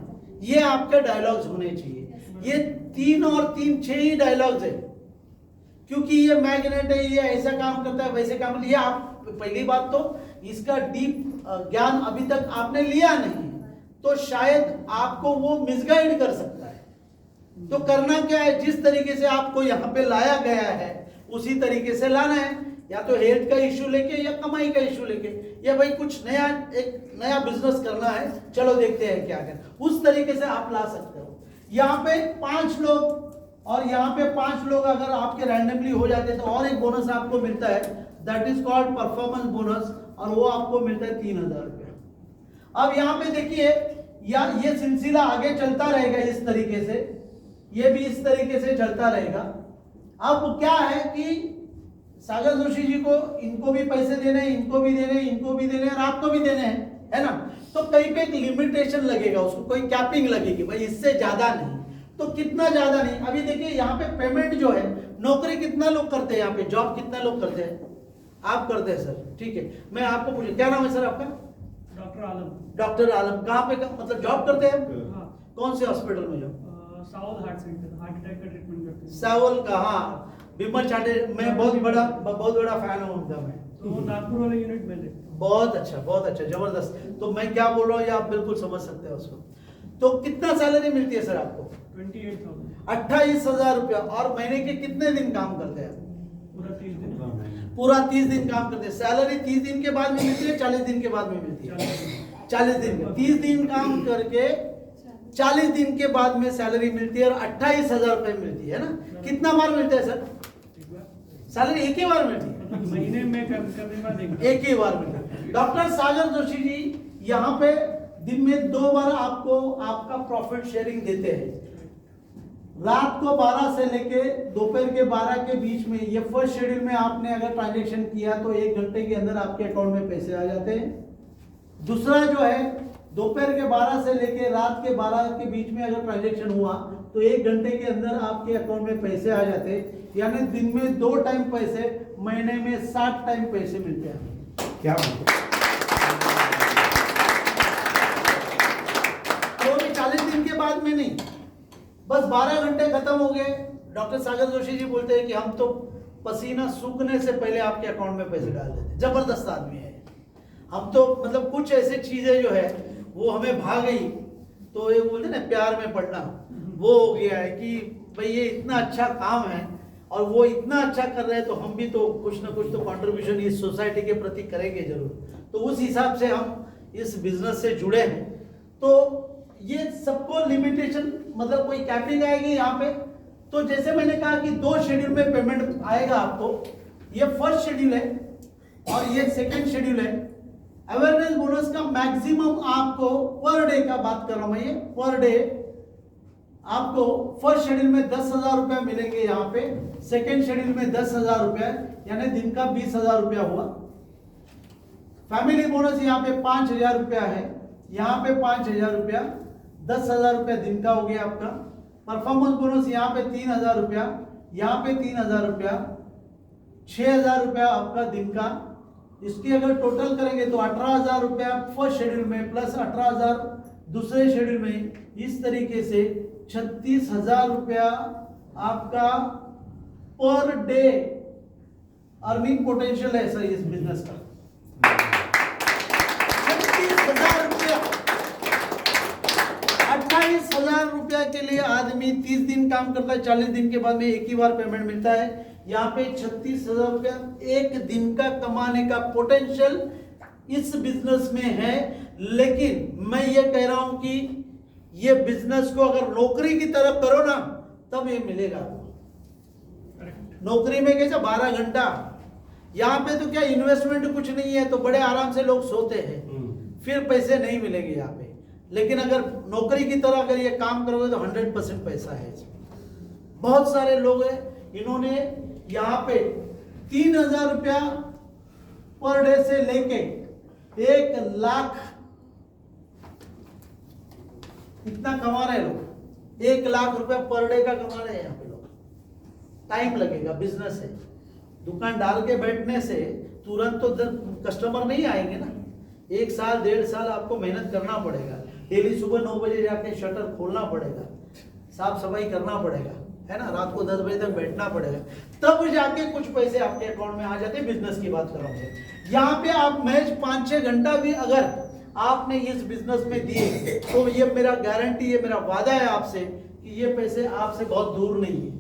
ये आपके डायलॉग्स होने चाहिए। ये 3 और 3 6 ही डायलॉग्स है, क्योंकि ये मैग्नेट है, ये ऐसा काम करता है वैसे काम, ये आप पहली बात तो इसका डीप ज्ञान अभी तक आपने लिया नहीं, तो शायद आपको वो मिसगाइड कर सकता है। तो करना क्या है, जिस तरीके से आपको यहाँ पे लाया गया है उसी तरीके से लाना है, या तो हेल्थ का इश्यू लेके या कमाई का इश्यू लेके, या भाई कुछ नया एक नया बिजनेस करना है, चलो देखते हैं क्या करें, उस तरीके से आप ला सकते हो। यहाँ पे 5 लोग और यहाँ पे 5 लोग अगर आपके रैंडमली हो जाते हैं तो और एक बोनस आपको मिलता है, that is called performance bonus, और वो आपको मिलता है 3,000 रुपया। अब यहाँ पे देखिए या ये सिलसिला आगे चलता रहेगा इस तरीके से, ये भी इस तरीके से चलता रहेगा। अब क्या है कि सागर जोशी जी को इनको भी पैसे देने हैं, इनको भी देने हैं, इनको भी देने हैं और आपको भी देने हैं, है ना। तो कहीं पे एक लिमिटेशन लगेगा, उसको कोई कैपिंग लगेगी, भाई इससे ज्यादा नहीं। तो कितना ज्यादा नहीं, अभी देखिए यहाँ पे पेमेंट जो है, नौकरी कितना लोग करते हैं, यहाँ पे जॉब कितना लोग करते हैं, आप करते हैं सर, ठीक है। मैं आपको पूछूं क्या नाम है सर आपका? डॉक्टर आलम। डॉक्टर आलम, कहाँ पे मतलब जॉब करते हैं? हाँ। कौन से हॉस्पिटल में job? South heart centre, heart attack का ट्रीटमेंट करते हैं। सावल का, हाँ विमल चाटे, मैं बहुत बड़ा फैन हूँ उनका मैं। तो नागपुर वाले यूनिट में देखते हैं। बहुत अच्छा जबरदस्त। तो मैं क्या बोल रहा हूँ ये आप बिल्कुल समझ सकते हैं उसको। तो कितना सैलरी मिलती है सर आपको? 28,000 रुपया। और महीने के कितने दिन काम करते हैं? पूरा 30 दिन। पूरा 30 दिन काम करते हैं। सैलरी 30 दिन के बाद में मिलती है, 40 दिन के बाद में मिलती है? 40 दिन। 30 दिन काम करके 40 दिन के बाद में सैलरी मिलती है और 28,000 रुपए मिलती है ना। कितना बार मिलता है सर सैलरी? एक ही बार मिलती है, महीने में करने के बाद एक ही बार मिलता है। डॉक्टर सागर जोशी जी यहाँ पे दिन में 2 बार आपको आपका प्रॉफिट शेयरिंग देते हैं। रात को 12 से लेके दोपहर के 12 के बीच में, ये फर्स्ट शेड्यूल में आपने अगर ट्रांजेक्शन किया तो 1 घंटे के अंदर आपके अकाउंट में पैसे आ जाते हैं। दूसरा जो है दोपहर के 12 से लेके रात के 12 के बीच में अगर ट्रांजेक्शन हुआ तो 1 घंटे के अंदर आपके अकाउंट में पैसे आ जाते हैं। यानी दिन में 2 टाइम पैसे, महीने में 60 टाइम पैसे मिलते हैं। क्या बात है। तो 40 दिन के बाद में नहीं, बस 12 घंटे खत्म हो गए। डॉक्टर सागर जोशी जी बोलते हैं कि हम तो पसीना सूखने से पहले आपके अकाउंट में पैसे डाल देते। जबरदस्त आदमी है। हम तो मतलब कुछ ऐसे चीजें जो है वो हमें भा गई, तो ये बोलते ना प्यार में पड़ना, वो हो गया है कि भाई ये इतना अच्छा काम है और वो इतना अच्छा कर रहे हैं, तो हम भी तो कुछ ना कुछ तो कंट्रीब्यूशन इस सोसाइटी के प्रति करेंगे जरूर। तो उस हिसाब से हम इस बिजनेस से जुड़े हैं। तो ये सबको लिमिटेशन मतलब कोई कैपिंग आएगी यहाँ पे। तो जैसे मैंने कहा कि 2 शेड्यूल में पेमेंट आएगा आपको। ये फर्स्ट शेड्यूल है और ये सेकंड शेड्यूल है। अवेयरनेस बोनस का मैक्सिमम आपको पर डे का बात कर रहा हूं मैं, ये पर डे आपको फर्स्ट शेड्यूल में 10,000 रुपया मिलेंगे यहाँ पे, सेकेंड शेड्यूल में 10,000 रुपया, यानी दिन का 20,000 रुपया हुआ। फैमिली बोनस यहाँ पे 5,000 रुपया है, यहाँ पे 5,000 रुपया, 10,000 रुपया दिन का हो गया आपका। परफॉर्मेंस बोनस यहाँ पे 3,000 रुपया, यहाँ पे 3,000 रुपया, 6,000 रुपया आपका दिन का। इसकी अगर टोटल करेंगे तो 18,000 रुपया फर्स्ट शेड्यूल में प्लस 18,000 दूसरे शेड्यूल में, इस तरीके से 36,000 रुपया आपका पर डे अर्निंग पोटेंशियल है सर इस बिजनेस का। 36,000 रुपया, 28,000 रुपया के लिए आदमी 30 दिन काम करता है, 40 दिन के बाद में एक ही बार पेमेंट मिलता है। यहाँ पे 36,000 रुपया एक दिन का कमाने का पोटेंशियल इस बिजनेस में है। लेकिन मैं ये कह रहा हूं कि ये बिजनेस को अगर नौकरी की तरफ करो ना तब ये मिलेगा। नौकरी में कैसा 12 घंटा, यहाँ पे तो क्या इन्वेस्टमेंट कुछ नहीं है, तो बड़े आराम से लोग सोते हैं, फिर पैसे नहीं मिलेंगे यहाँ पे। लेकिन अगर नौकरी की तरह अगर ये काम करोगे तो 100% पैसा है इसमें। बहुत सारे लोग हैं, इन्होंने यहाँ पे 3,000 रुपया पर डे से लेके 1 लाख इतना कमा रहे लोग। 1 लाख रुपया पर डे का कमा रहे हैं यहाँ पे लोग। टाइम लगेगा, बिजनेस है। दुकान डाल के बैठने से तुरंत तो कस्टमर नहीं आएंगे ना। 1 साल 1.5 साल आपको मेहनत करना पड़ेगा। डेली सुबह 9 बजे जाके शटर खोलना पड़ेगा, साफ सफाई करना पड़ेगा, है ना। रात को 10 बजे तक बैठना पड़ेगा, तब जाके कुछ पैसे आपके अकाउंट में आ जाते हैं। बिजनेस की बात कर रहा हूँ। यहाँ पे आप मैच 5-6 घंटा भी अगर आपने इस बिजनेस में दिए तो ये मेरा गारंटी है, मेरा वादा है आपसे कि ये पैसे आपसे बहुत दूर नहीं है,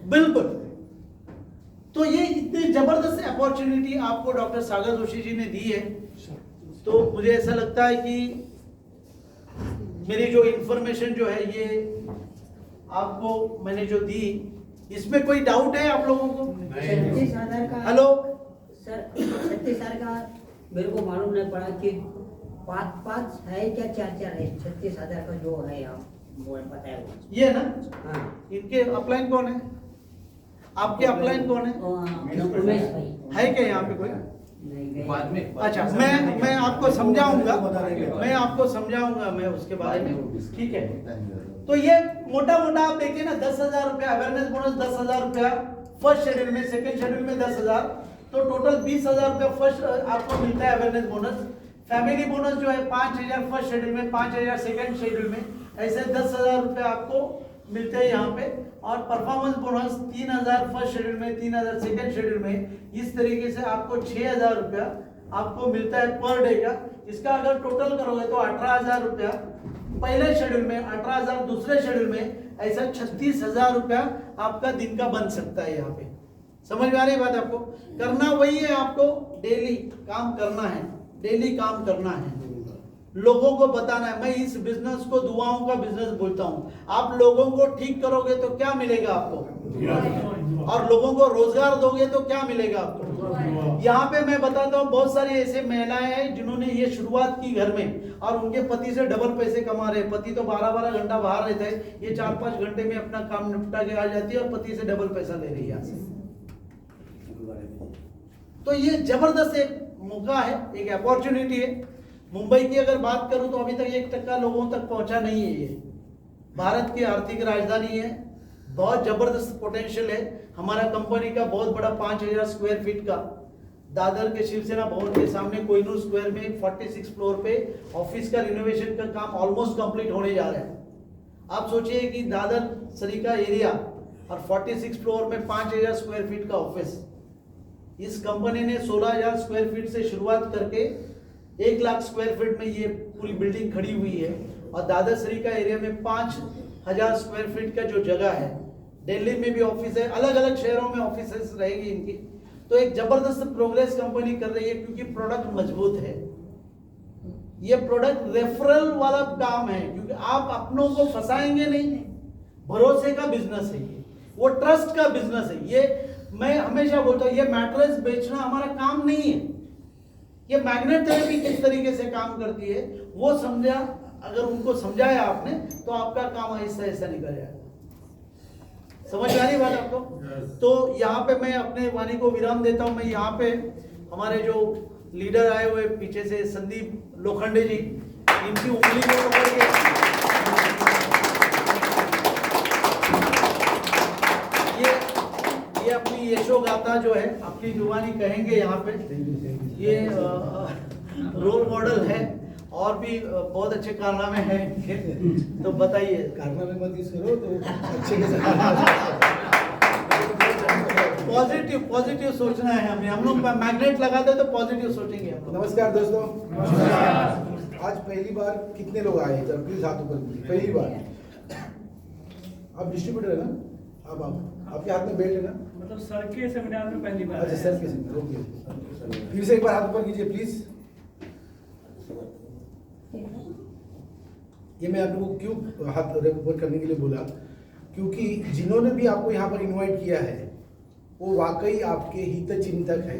बिल्कुल। तो ये इतनी जबरदस्त अपॉर्चुनिटी आपको डॉक्टर सागर जोशी जी ने दी है। तो मुझे ऐसा लगता है कि मेरी जो इंफॉर्मेशन जो है ये आपको मैंने जो दी, इसमें कोई डाउट है आप लोगों को? 36,000 का हेलो सर, 36,000 का मेरे को मालूम नहीं पड़ा कि 5 है क्या 4 है। 36,000 का जो है आप बताया ये ना, हाँ। इनके अपलाइन कौन है? आपके अपलाइन कौन है? उमेश भाई है क्या यहाँ पे कोई? नहीं बाद में अच्छा, मैं आपको समझाऊंगा, मैं आपको समझाऊंगा मैं उसके बारे में, ठीक है। तो ये मोटा मोटा आप देखिए ना, 10,000 रुपया अवेयरनेस बोनस, 10,000 रुपया फर्स्ट शेड्यूल में, सेकंड शेड्यूल में 10,000, तो टोटल 20,000 रुपया फर्स्ट आपको मिलता है अवेयरनेस बोनस। फैमिली बोनस जो है 5,000 फर्स्ट शेड्यूल में, 5,000 सेकंड शेड्यूल में, ऐसे 10,000 रुपया आपको मिलते हैं यहाँ पे। और परफॉर्मेंस बोनस 3,000 फर्स्ट शेड्यूल में, 3,000 सेकंड शेड्यूल में, इस तरीके से आपको 6,000 रुपया आपको मिलता है पर डे का। इसका अगर टोटल करोगे तो 18,000 रुपया पहले शेड्यूल में, 18,000 दूसरे शेड्यूल में, ऐसा 36,000 रुपया आपका दिन का बन सकता है। यहाँ पे समझ में आ रही बात आपको? करना वही है, आपको डेली काम करना है, डेली काम करना है, लोगों को बताना है। मैं इस बिजनेस को दुआओं का बिजनेस बोलता हूँ। आप लोगों को ठीक करोगे तो क्या मिलेगा आपको, और लोगों को रोजगार दोगे तो क्या मिलेगा आपको। यहाँ पे मैं बताता हूँ, बहुत सारी ऐसे महिलाएं हैं जिन्होंने ये शुरुआत की घर में, और उनके पति से डबल पैसे कमा रहे। पति तो 12-12 घंटा बाहर रहते हैं, ये 4-5 घंटे में अपना काम निपटा के आ जाती है, और पति से डबल पैसा ले रही है यहाँ से। तो ये जबरदस्त एक मौका है, एक अपॉर्चुनिटी है। मुंबई की अगर बात करूं तो अभी तक 1% लोगों तक पहुंचा नहीं है। ये भारत की आर्थिक राजधानी है, बहुत जबरदस्त पोटेंशियल है। हमारा कंपनी का बहुत बड़ा 5,000 स्क्वायर फीट का दादर के शिवसेना भवन के सामने कोहिनूर स्क्वायर में 46 फ्लोर पे ऑफिस का रिनोवेशन का काम ऑलमोस्ट कंप्लीट होने जा रहा है। आप सोचिए कि दादर सरीका एरिया और 46 फ्लोर में 5,000 स्क्वायर फीट का ऑफिस। इस कंपनी ने 16,000 स्क्वायर फीट से शुरुआत करके 1 लाख स्क्वायर फीट में ये पूरी बिल्डिंग खड़ी हुई है। और दादर सरीका एरिया में 5,000 स्क्वायर फीट का जो जगह है, दिल्ली में भी ऑफिस है, अलग अलग शहरों में ऑफिस रहेगी इनकी। तो एक जबरदस्त प्रोग्रेस कंपनी कर रही है, क्योंकि प्रोडक्ट मजबूत है। ये प्रोडक्ट रेफरल वाला काम है, क्योंकि आप अपनों को फंसाएंगे नहीं। भरोसे का बिजनेस है ये, वो ट्रस्ट का बिजनेस है ये। मैं हमेशा बोलता हूँ, ये मैट्रेस बेचना हमारा काम नहीं है। ये मैग्नेट थेरेपी किस तरीके से काम करती है वो समझा, अगर उनको समझाया आपने तो आपका काम ऐसा ऐसा निकल जाएगा। समझ आ रही बात आपको? तो यहाँ पे मैं अपने वाणी को विराम देता हूँ। मैं यहाँ पे हमारे जो लीडर आए हुए पीछे से, संदीप लोखंडे जी, इनकी उंगली को पकड़ के ये अपनी यशोगाथा जो है, अपनी जुबानी कहेंगे यहाँ पे। ये रोल मॉडल है, और भी बहुत अच्छे कारनामे हैं। तो बताइए। कारनामे मत यूज करो तो अच्छे के पॉजिटिव सोचना है हमें। हम लोग मैग्नेट लगाते तो पॉजिटिव सोचेंगे हम लोग। नमस्कार दोस्तों, आज पहली बार कितने लोग आए जरा प्लीज हाथ ऊपर कीजिए। पहली बार आप डिस्ट्रीब्यूटर है ना? अब आप आपके हाथ में बेल्ट है ना? मतलब सर के सेमिनार में पहली बार। अच्छा सर के सेमिनार, ओके। फिर से एक बार हाथ ऊपर कीजिए प्लीज। ये मैं आप लोगों को क्यों हाथ ऊपर करने के लिए बोला, क्योंकि जिन्होंने भी आपको यहाँ पर इनवाइट किया है वो वाकई आपके हितचिंतक है।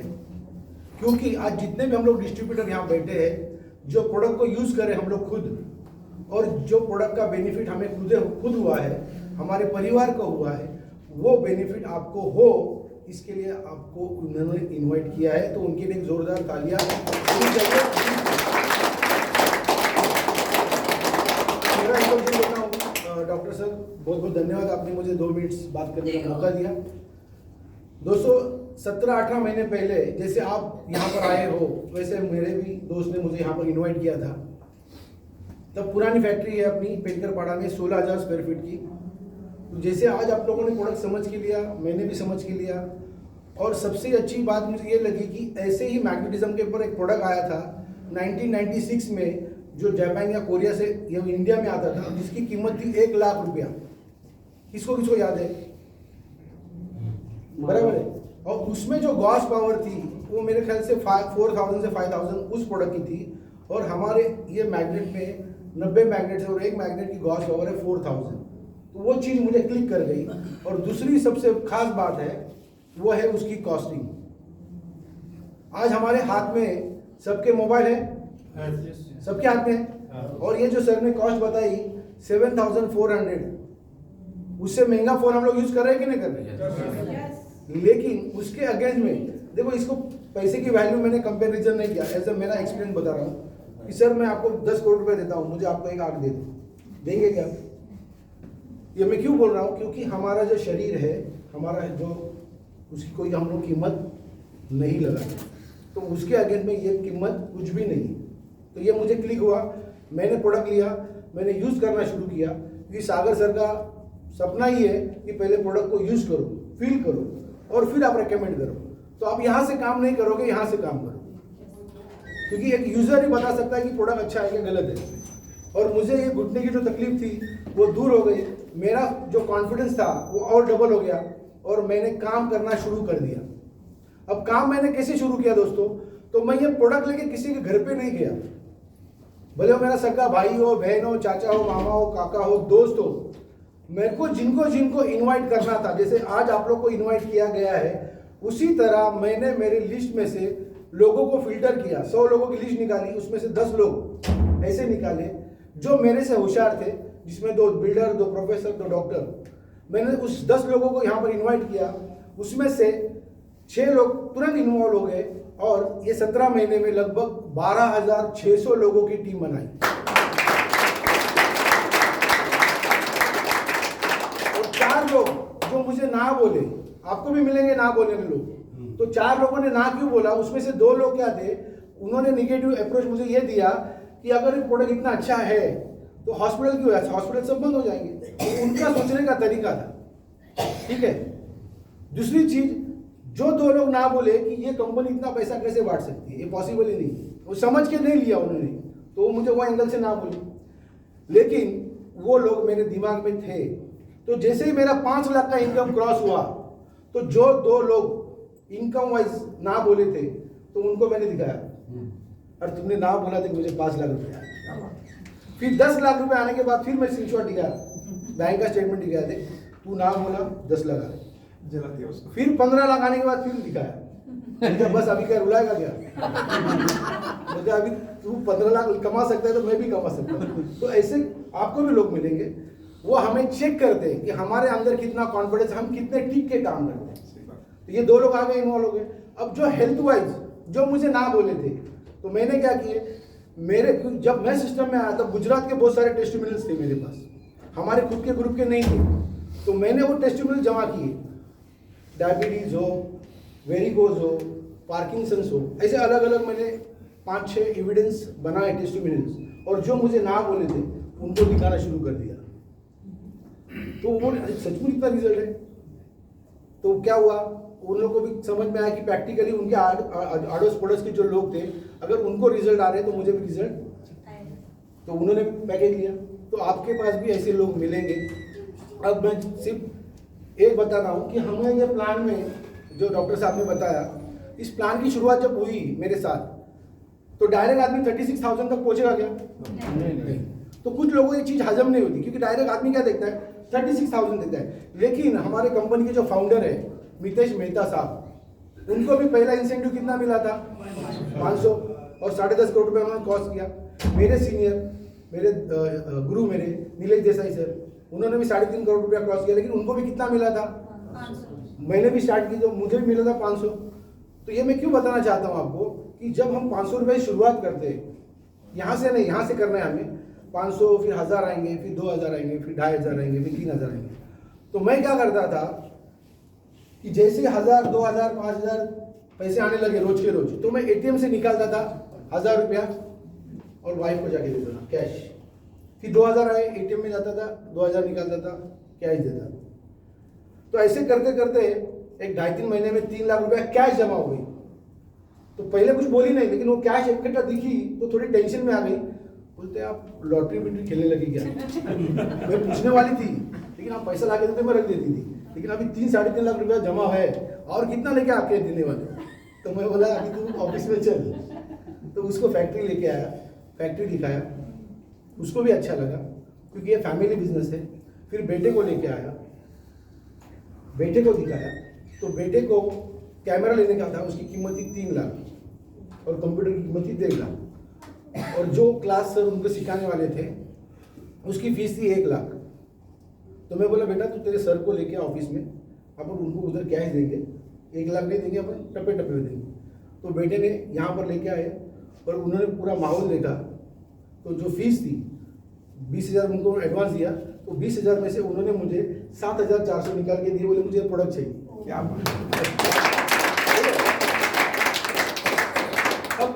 क्योंकि आज जितने भी हम लोग डिस्ट्रीब्यूटर यहाँ बैठे हैं, जो प्रोडक्ट को यूज़ करें हम लोग खुद, और जो प्रोडक्ट का बेनिफिट हमें खुद हुआ है, हमारे परिवार को हुआ है, वो बेनिफिट आपको हो, इसके लिए आपको उन्होंने इनवाइट किया है। तो उनके लिए एक जोरदार तालियां। मेरा इंट्रोडक्शन देता हूँ डॉक्टर सर, बहुत बहुत धन्यवाद, आपने मुझे 2 मिनट्स बात करने का मौका दिया। दोस्तों 17-18 महीने पहले जैसे आप यहाँ पर आए हो, वैसे मेरे भी दोस्त ने मुझे यहाँ पर इनवाइट किया था। तब पुरानी फैक्ट्री है अपनी पेंटरपाड़ा में 16,000 स्क्वायर फीट की। तो जैसे आज आप लोगों ने प्रोडक्ट समझ के लिया, मैंने भी समझ के लिया, और सबसे अच्छी बात मुझे ये लगी कि ऐसे ही मैग्नेटिज्म के ऊपर एक प्रोडक्ट आया था 1996 में, जो जापान या कोरिया से ये इंडिया में आता था, जिसकी कीमत थी 1 लाख रुपया। किसको याद है? बराबर है। और उसमें जो गॉस पावर थी वो मेरे ख्याल से 4,000 से 5,000 उस प्रोडक्ट की थी, और हमारे ये मैग्नेट में 90 मैग्नेट है और एक मैग्नेट की गॉस पावर है 4,000। तो वो चीज़ मुझे क्लिक कर गई। और दूसरी सबसे खास बात है वो है उसकी कॉस्टिंग। आज हमारे हाथ में सबके मोबाइल है, सबके हाथ में है, और ये जो सर ने कॉस्ट बताई 7,400, उससे महंगा फोन हम लोग यूज कर रहे हैं कि नहीं कर रहे हैं? लेकिन उसके अगेंस्ट में देखो, इसको पैसे की वैल्यू मैंने कंपैरिजन नहीं किया, ऐसा मेरा एक्सपीरियंस बता रहा हूँ कि सर मैं आपको 10 करोड़ रुपए देता हूँ, मुझे आपको एक आंख दे दो, देंगे क्या? ये मैं क्यों बोल रहा हूँ? क्योंकि हमारा जो शरीर है, हमारा जो उसकी कोई हम लोग कीमत नहीं लगाते, तो उसके अगेंस्ट में ये कीमत कुछ भी नहीं। तो ये मुझे क्लिक हुआ, मैंने प्रोडक्ट लिया, मैंने यूज़ करना शुरू किया, क्योंकि सागर सर का सपना ही है कि पहले प्रोडक्ट को यूज़ करो, फील करो, और फिर आप रेकमेंड करो। तो आप यहाँ से काम नहीं करोगे, यहाँ से काम करो, क्योंकि एक यूज़र ही बता सकता है कि प्रोडक्ट अच्छा है कि गलत है। और मुझे ये घुटने की जो तकलीफ थी वो दूर हो गई, मेरा जो कॉन्फिडेंस था वो और डबल हो गया, और मैंने काम करना शुरू कर दिया। अब काम मैंने कैसे शुरू किया दोस्तों? तो मैं ये प्रोडक्ट लेके किसी के घर पे नहीं गया, भले वो मेरा सगा भाई हो, बहन हो, चाचा हो, मामा हो, काका हो, दोस्त हो, मेरे को जिनको जिनको इनवाइट करना था, जैसे आज आप लोग को इनवाइट किया गया है, उसी तरह मैंने मेरी लिस्ट में से लोगों को फिल्टर किया। 100 लोगों की लिस्ट निकाली, उसमें से 10 लोग ऐसे निकाले जो मेरे से होशियार थे, जिसमें 2 बिल्डर, 2 प्रोफेसर, 2 डॉक्टर। मैंने उस 10 लोगों को यहाँ पर इन्वाइट किया, उसमें से 6 लोग तुरंत इन्वॉल्व हो गए, और ये 17 महीने में लगभग 12,600 लोगों की टीम बनाई। और 4 लोग जो मुझे ना बोले, आपको भी मिलेंगे ना बोलने वाले लोग, तो 4 लोगों ने ना क्यों बोला, उसमें से 2 लोग क्या थे, उन्होंने निगेटिव अप्रोच मुझे ये दिया कि अगर ये प्रोडक्ट इतना अच्छा है तो हॉस्पिटल क्यों है, हॉस्पिटल सब बंद हो जाएंगे। तो उनका सोचने का तरीका था, ठीक है। दूसरी चीज, जो 2 लोग ना बोले कि ये कंपनी इतना पैसा कैसे बांट सकती है, ये पॉसिबल ही नहीं, वो समझ के नहीं लिया उन्होंने, तो मुझे वो एंगल से ना बोले। लेकिन वो लोग मेरे दिमाग में थे। तो जैसे ही मेरा 5 लाख का इनकम क्रॉस हुआ, तो जो 2 लोग इनकम वाइज ना बोले थे, तो उनको मैंने दिखाया, और तुमने ना बोला था कि मुझे 5 लाख रुपया। फिर 10 लाख रुपए आने के बाद फिर मैं स्क्रीनशॉट दिखाया, बैंक का स्टेटमेंट दिखाया थे, तू ना बोला 10 लाख आए, जला दिया उसको। फिर 15 लाख आने के बाद फिर दिखाया, बस अभी क्या रुलाएगा क्या? मुझे अभी तू 15 लाख कमा सकता है तो मैं भी कमा सकता हूँ। तो ऐसे आपको भी लोग मिलेंगे, वो हमें चेक करते हैं कि हमारे अंदर कितना कॉन्फिडेंस, हम कितने टिक के काम करते हैं। तो ये 2 लोग आ गए, इन्वॉल्व हो गए। अब जो हेल्थ वाइज जो मुझे ना बोले थे, तो मैंने क्या किए, मेरे जब मैं सिस्टम में आया तब गुजरात के बहुत सारे टेस्टिमोनियल्स थे मेरे पास, हमारे खुद के ग्रुप के नहीं थे। तो मैंने वो टेस्टिमोनियल जमा किए, डायबिटीज़ हो, वेरिकोज हो, पार्किंसंस हो, ऐसे अलग अलग मैंने 5-6 एविडेंस बनाए टेस्टिमोनियल्स, और जो मुझे ना बोले थे उनको दिखाना शुरू कर दिया। तो वो सचमुच इतना रिजल्ट है। तो क्या हुआ, उन लोगों को भी समझ में आया कि प्रैक्टिकली उनके आड़ोस पड़ोस के जो लोग थे, अगर उनको रिजल्ट आ रहे तो मुझे भी रिजल्ट, तो उन्होंने पैकेज लिया। तो आपके पास भी ऐसे लोग मिलेंगे। अब मैं सिर्फ एक बता रहा हूँ कि हमें ये प्लान में जो डॉक्टर साहब ने बताया, इस प्लान की शुरुआत जब हुई मेरे साथ, तो डायरेक्ट आदमी 36,000 तक पहुंचेगा क्या? नहीं। तो कुछ लोगों को ये चीज़ हजम नहीं होती, क्योंकि डायरेक्ट आदमी क्या देखता है, 36,000 देखता है। लेकिन हमारे कंपनी के जो फाउंडर है, मितेश मेहता साहब, उनको भी पहला इंसेंटिव कितना मिला था 500 और 10.5 करोड़ रुपए उन्होंने कॉस्ट किया। मेरे सीनियर, मेरे गुरु मेरे नीलेश देसाई सर, उन्होंने भी 3.5 करोड़ रुपया क्रॉस किया, लेकिन उनको भी कितना मिला था 500। मैंने भी स्टार्ट की तो मुझे भी मिला था 500। तो ये मैं क्यों बताना चाहता हूँ आपको कि जब हम 500 रुपये शुरुआत करते हैं, यहाँ से नहीं, यहाँ से करना है हमें 500, फिर 1000 आएंगे, फिर 2000 आएंगे, फिर 2500 आएंगे, फिर 3000 आएंगे। तो मैं क्या करता था कि जैसे 1000, 2000, 5000 पैसे आने लगे रोज के रोज, तो मैं एटीएम से निकालता था 1000 रुपया और वाइफ को जाके देता था कैश। फिर 2000 आए, एटीएम में जाता था, 2000 निकालता था, कैश देता था। तो ऐसे करते करते एक 2.5-3 महीने में 3 लाख रुपया कैश जमा हो गई। तो पहले कुछ बोली नहीं, लेकिन वो कैश इकट्ठा दिखी तो थोड़ी टेंशन में आ गई। बोलते आप लॉटरी बिटरी खेलने लगी क्या? मैं पूछने वाली थी, लेकिन आप पैसा ला के देते मैं रख देती थी, लेकिन अभी 3-3.5 लाख रुपया जमा है और कितना लेके आपके देने वाले? तो मैं बोला अभी तू ऑफिस में चल। तो उसको फैक्ट्री लेके आया, फैक्ट्री दिखाया, उसको भी अच्छा लगा क्योंकि ये फैमिली बिजनेस है। फिर बेटे को लेके आया, बेटे को दिखाया, तो बेटे को कैमरा लेने का था, उसकी कीमत थी 3 लाख और कंप्यूटर की कीमत थी 1.5 लाख, और जो क्लास सर उनको सिखाने वाले थे उसकी फीस थी 1 लाख। तो मैं बोला बेटा तू तेरे सर को लेके ऑफिस में, अपन उनको उधर कैश देंगे, 1 लाख नहीं देंगे, अपन टप्पे टप्पे में देंगे। तो बेटे ने यहाँ पर लेके आए और उन्होंने पूरा माहौल देखा। तो जो फीस थी 20,000 उनको एडवांस दिया, तो 20,000 में से उन्होंने मुझे 7,400 निकाल के दिए, बोले मुझे प्रोडक्ट चाहिए। क्या अब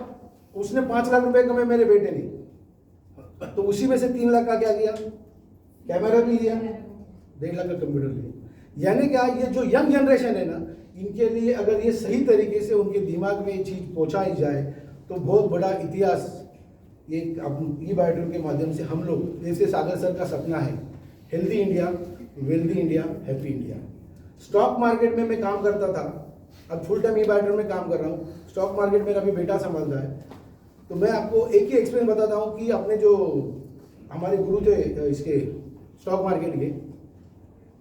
उसने 5 लाख रुपए कमाए मेरे बेटे ने, तो उसी में से 3 लाख का क्या किया, कैमरा भी लिया, 1.5 लाख का कंप्यूटर लिया। यानी क्या, ये जो यंग जनरेशन है ना, इनके लिए अगर ये सही तरीके से उनके दिमाग में ये चीज पहुंचाई जाए तो बहुत बड़ा इतिहास ये ई बायोटेक के माध्यम से हम लोग, जैसे सागर सर का सपना है healthy India, wealthy India, happy India. Stock market में मैं काम करता था, अब फुल टाइम ई बायोटेक में काम कर रहा हूँ। स्टॉक मार्केट मेरा अभी बेटा संभालता है। तो मैं आपको एक ही एक्सपीरियंस बताता हूँ कि अपने जो हमारे गुरु थे इसके स्टॉक मार्केट के,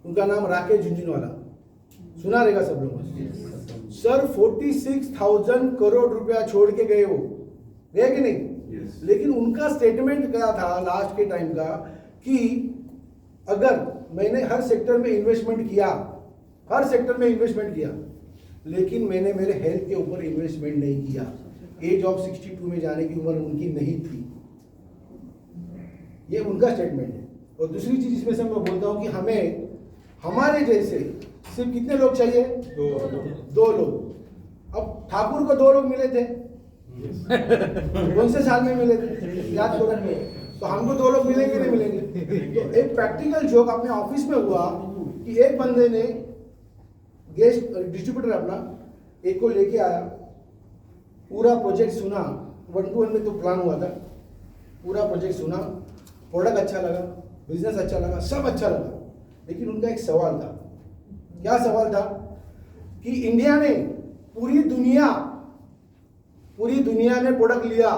उनका नाम राकेश झुंझुनवाला, सुना रहेगा सब लोग। सर 46,000 करोड़ रुपया छोड़ के गए, वो गए कि नहीं? लेकिन उनका स्टेटमेंट क्या था लास्ट के टाइम का कि अगर मैंने हर सेक्टर में इन्वेस्टमेंट किया, हर सेक्टर में इन्वेस्टमेंट किया, लेकिन मैंने मेरे हेल्थ के ऊपर इन्वेस्टमेंट नहीं किया। एज ऑफ 62 में जाने की उम्र उनकी नहीं थी। ये उनका स्टेटमेंट है। और दूसरी चीज इसमें से मैं बोलता हूं कि हमें हमारे जैसे सिर्फ कितने लोग चाहिए? 2 लोग। अब ठाकुर को 2 लोग मिले थे, कौन से साल में मिले थे याद करो। तो हमको 2 लोग मिलेंगे नहीं मिलेंगे? तो एक प्रैक्टिकल जोक अपने ऑफिस में हुआ कि एक बंदे ने गैस डिस्ट्रीब्यूटर अपना एक को लेके आया, पूरा प्रोजेक्ट सुना, 1-to-1 में तो प्लान हुआ था, पूरा प्रोजेक्ट सुना, प्रोडक्ट अच्छा लगा, बिजनेस अच्छा लगा, सब अच्छा लगा, लेकिन उनका एक सवाल था। क्या सवाल था? कि इंडिया ने पूरी दुनिया ने प्रोडक्ट लिया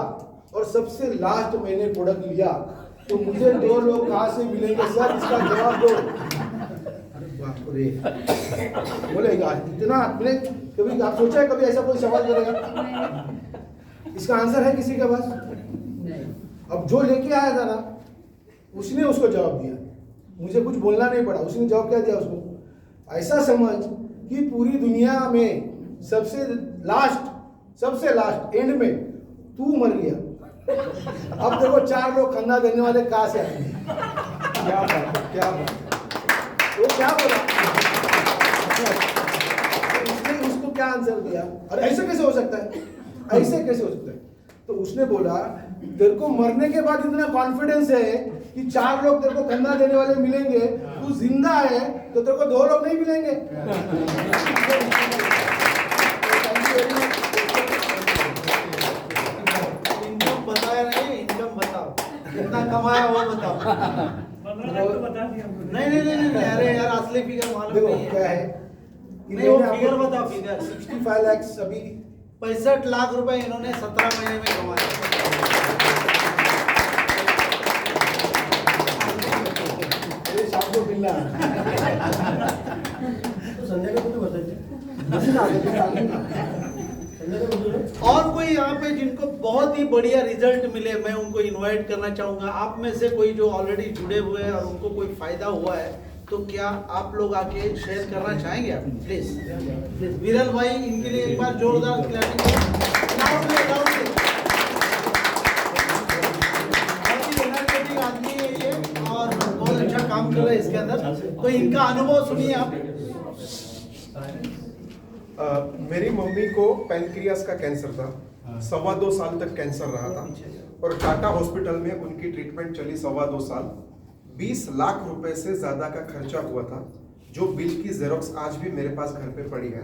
और सबसे लास्ट मैंने प्रोडक्ट लिया, तो मुझे 2 लोग कहां से मिलेंगे सर, इसका जवाब दो। अरे बाप रे, बोलेगा इतना आपने कभी आप सोचा है कभी ऐसा कोई सवाल करेगा? इसका आंसर है किसी के पास? अब जो लेके आया था ना, उसने उसको जवाब दिया, मुझे कुछ बोलना नहीं पड़ा। उसने जवाब क्या दिया उसको? ऐसा समझ कि पूरी दुनिया में सबसे लास्ट एंड में तू मर गया, अब देखो 4 लोग खन्ना देने वाले कहां से आएंगे? क्या बात है, क्या बात है। वो क्या बोला? उसने उसको क्या आंसर दिया? और ऐसे कैसे हो सकता है, ऐसे कैसे हो सकता है? तो उसने बोला तेरे को मरने के बाद इतना कॉन्फिडेंस है कि 4 लोग तेरे को खन्ना देने वाले मिलेंगे, तू जिंदा है तो तेरे को 2 लोग नहीं मिलेंगे। इनकम बताया नहीं, इनकम बताओ कितना कमाया वो बताओ। 15 लाख तो बता दिया हमको। नहीं, अरे यार असली फिगर मालूम देखो नहीं क्या है। है, नहीं वो फिगर बताओ, फिगर 65 लाख अभी 65 लाख रुपए इन्होंने 17 महीने में कमाए। शाम को मिलना संजय को तो बताइए। और कोई यहाँ पे जिनको बहुत ही बढ़िया रिजल्ट मिले, मैं उनको इनवाइट करना चाहूंगा। आप में से कोई जो ऑलरेडी जुड़े हुए हैं और उनको कोई फायदा हुआ है, तो क्या आप लोग आके शेयर करना चाहेंगे? आप प्लीज विरल भाई, इनके लिए एक बार जोरदार क्लैपिंग। एनर्जेटिक आदमी है ये और बहुत अच्छा काम कर रहे हैं इसके अंदर, तो इनका अनुभव सुनिए आप। मेरी मम्मी को पैनक्रियास का कैंसर था, 2.25 साल तक कैंसर रहा था और टाटा हॉस्पिटल में उनकी ट्रीटमेंट चली 2.25 साल। 20 लाख रुपए से ज्यादा का खर्चा हुआ था, जो बिल की जेरोक्स आज भी मेरे पास घर पे पड़ी है।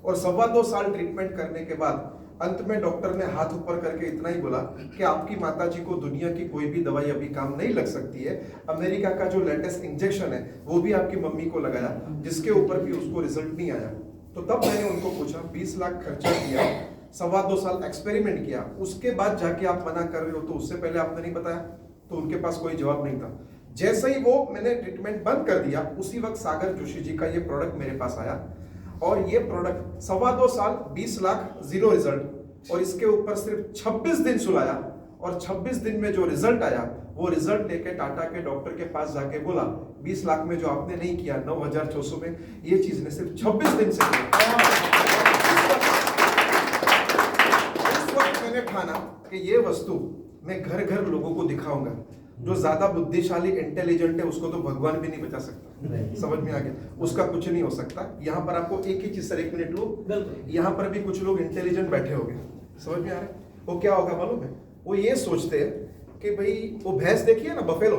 और 2.25 साल ट्रीटमेंट करने के बाद अंत में डॉक्टर ने हाथ ऊपर करके इतना ही बोला कि आपकी माताजी को दुनिया की कोई भी दवाई अभी काम नहीं लग सकती है। अमेरिका का जो लेटेस्ट इंजेक्शन है वो भी आपकी मम्मी को लगाया, जिसके ऊपर भी उसको रिजल्ट नहीं आया। तो तब मैंने उनको पूछा, 20 लाख खर्चा किया, 2.25 साल एक्सपेरिमेंट किया, उसके बाद जाके आप मना कर रहे हो, तो उससे पहले आपने नहीं बताया? तो उनके पास कोई जवाब नहीं था। जैसे ही वो मैंने ट्रीटमेंट बंद कर दिया, उसी वक्त सागर जोशी जी का ये प्रोडक्ट मेरे पास आया और ये प्रोडक्ट 2.25 साल 20 लाख जीरो रिजल्ट, और इसके ऊपर सिर्फ 26 दिन सुलाया और 26 दिन में जो रिजल्ट आया वो रिजल्ट लेके टाटा के डॉक्टर के पास जाके बोला, 20 लाख में जो आपने नहीं किया 9,400 में, ये चीज ने सिर्फ 26 दिन से किया। इस वक्त मैंने ठाना कि ये वस्तु मैं घर घर लोगों को दिखाऊंगा। जो ज्यादा बुद्धिशाली इंटेलिजेंट है उसको तो भगवान भी नहीं बचा सकता। समझ में आ गया? उसका कुछ नहीं हो सकता। यहाँ पर आपको एक ही चीज सर, 1 मिनट लो, यहाँ पर भी कुछ लोग इंटेलिजेंट बैठे हो गए। समझ में आ रहा है? वो क्या होगा मालूम है? वो ये सोचते हैं कि भाई वो भैंस देखिए ना, बफेलो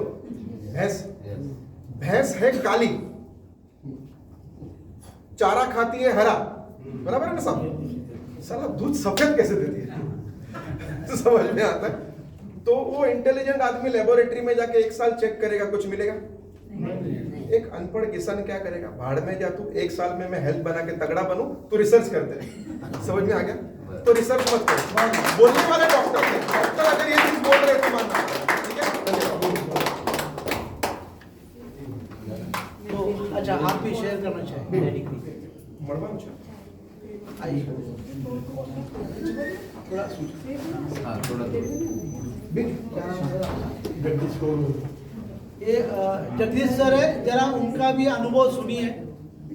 भैंस है काली, चारा खाती है हरा, बराबर है ना साहब? साला दूध सफेद कैसे देती है? तो समझ में आता है? तो वो इंटेलिजेंट आदमी लेबोरेटरी में जाके 1 साल चेक करेगा, कुछ मिलेगा? एक अनपढ़ किसान क्या करेगा? भाड़ में जा तू, 1 साल में मैं हेल्थ बना के तगड़ा बनूं, तो रिसर्च करते हैं। समझ में आ गया? तो रिसर्च मत करो। बोलने वाले डॉक्टर अगर ये चीज बोल रहे तो मानना, ठीक है? तो अच्छा, आप भी शेयर करना चाहेंगे? मड़वा आइए थोड़ा ये जगदीश सर है, जरा उनका भी अनुभव सुनिए।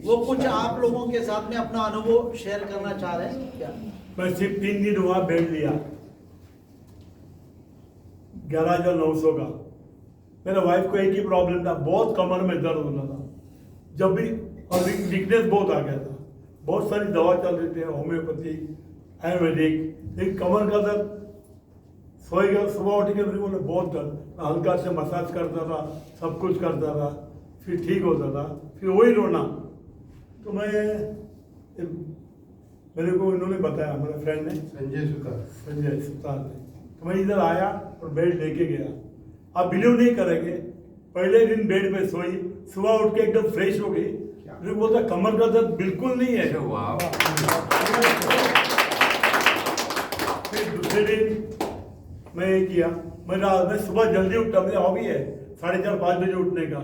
वो कुछ आप लोगों के साथ में अपना अनुभव शेयर करना चाह रहे हैं क्या? मैं सिर्फ 3 दिन हुआ बेड लिया, 11,900 का। मेरे वाइफ को एक ही प्रॉब्लम था, बहुत कमर में दर्द होता था जब भी, और वीकनेस बहुत आ गया था। बहुत सारी दवा चल रही थी, होम्योपैथी, आयुर्वेदिक, लेकिन कमर का दर्द, सोएगा सुबह उठ के मेरे बोले बहुत दर्द, हल्का से मसाज करता था, सब कुछ करता था, फिर ठीक होता था, फिर वही रोना। तो मेरे को इन्होंने बताया, मेरे फ्रेंड ने, संजय सुतार ने, तो मैं इधर आया और बेड लेके गया। आप बिलीव नहीं करेंगे, पहले दिन बेड पे सोई, सुबह उठ के एकदम फ्रेश हो गई। मेरे को बोलता कमर का दर्द बिल्कुल नहीं है। फिर दूसरे दिन मैं ये किया, मैं सुबह जल्दी उठता, मेरी हॉबी है 4:30-5 बजे उठने का।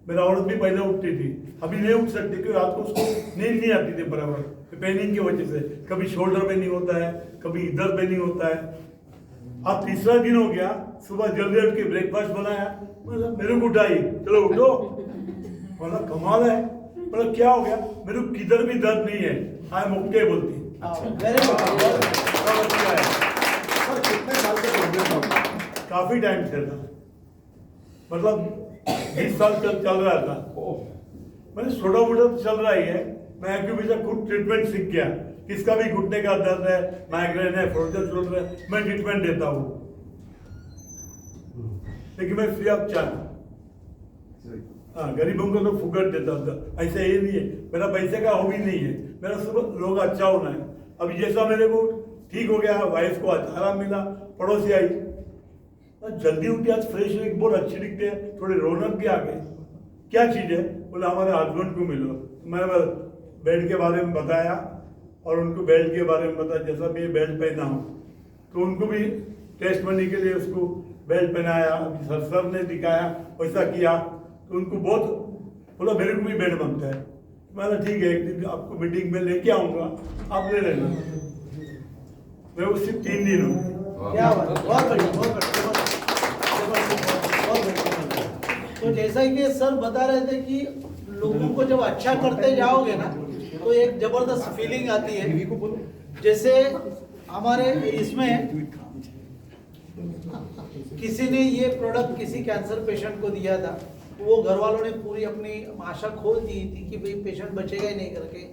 मेरा औरत भी पहले उठती थी, अभी नहीं उठ सकती क्योंकि रात को उसको नींद नहीं आती थी बराबर, पेनिंग की वजह से। कभी शोल्डर पेनिंग होता है, कभी इधर पेनिंग होता है। अब तीसरा दिन हो गया, सुबह जल्दी उठ के ब्रेकफास्ट बनाया, मतलब मेरे को उठाई, चलो उठो, मतलब कमाल है। मतलब क्या हो गया, मेरे को किधर भी दर्द नहीं है, आई एम ओके बोलती। काफी टाइम से था, मतलब 20 साल चल रहा था। मैंने छोटा मोटा तो चल रहा ही है। मैं एक्यूप्रेशर खुद ट्रीटमेंट सीख गया, किसका भी घुटने का दर्द है, माइग्रेन है, फ्रोजन शोल्डर है, मैं ट्रीटमेंट देता हूँ। लेकिन मैं फ्री ऑफ चार्ज, हाँ, गरीबों को तो फुकट देता था। ऐसा ये नहीं है, मेरा पैसे का हॉबी नहीं है, मेरा सुबह लोग अच्छा होना है। अभी जैसा मेरे को ठीक हो गया, वाइफ को आराम मिला, पड़ोसी आई, जल्दी उठी, आज फ्रेश हुई, बहुत अच्छी दिखते हैं, थोड़ी रौनक भी आ गई। क्या चीज़ है? बोला हमारे हस्बैंड को मिलो। मैंने बेल्ट के बारे में बताया और उनको बेल्ट के बारे में बताया, जैसा मैं बेल्ट पहना हूँ, तो उनको भी टेस्ट करने के लिए उसको बेल्ट पहनाया। अभी सर ने दिखाया, वैसा किया, तो उनको बहुत बोला मेरे को भी बेल्ट बनता है। मैंने ठीक है, एक दिन आपको मीटिंग में लेके आऊंगा, आप ले लेना। मैं वो सिर्फ 3 दिन हूँ। क्या बात है, बहुत बढ़िया, बहुत बढ़िया, बहुत बढ़िया। तो जैसा कि सर बता रहे थे कि लोगों को जब अच्छा करते जाओगे ना तो एक जबरदस्त फीलिंग आती है। जैसे हमारे इसमें किसी ने ये प्रोडक्ट किसी कैंसर पेशेंट को दिया था, वो घर वालों ने पूरी अपनी आशा खो दी थी कि भाई पेशेंट बचेगा ही नहीं करके।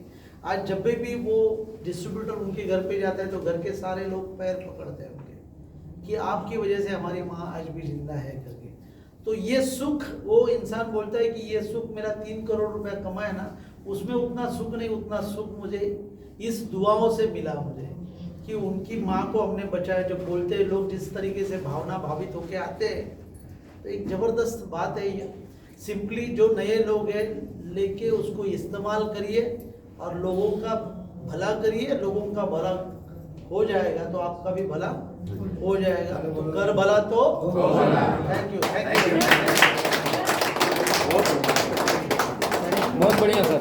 आज जब भी वो डिस्ट्रीब्यूटर उनके घर पे जाता है तो घर के सारे लोग पैर पकड़ते हैं उनके कि आपकी वजह से हमारी माँ आज भी जिंदा है करके। तो ये सुख, वो इंसान बोलता है कि ये सुख मेरा 3 करोड़ रुपया कमाया ना, उसमें उतना सुख नहीं, उतना सुख मुझे इस दुआओं से मिला मुझे कि उनकी माँ को हमने बचाया। जो बोलते हैं लोग जिस तरीके से भावना भावित होके आते हैं, तो एक जबरदस्त बात है ये। सिंपली जो नए लोग हैं लेके उसको इस्तेमाल करिए और लोगों का भला करिए, लोगों का भला हो जाएगा तो आपका भी भला हो जाएगा। तो कर भला तो थैंक यू, थैंक यू। बहुत बढ़िया सर।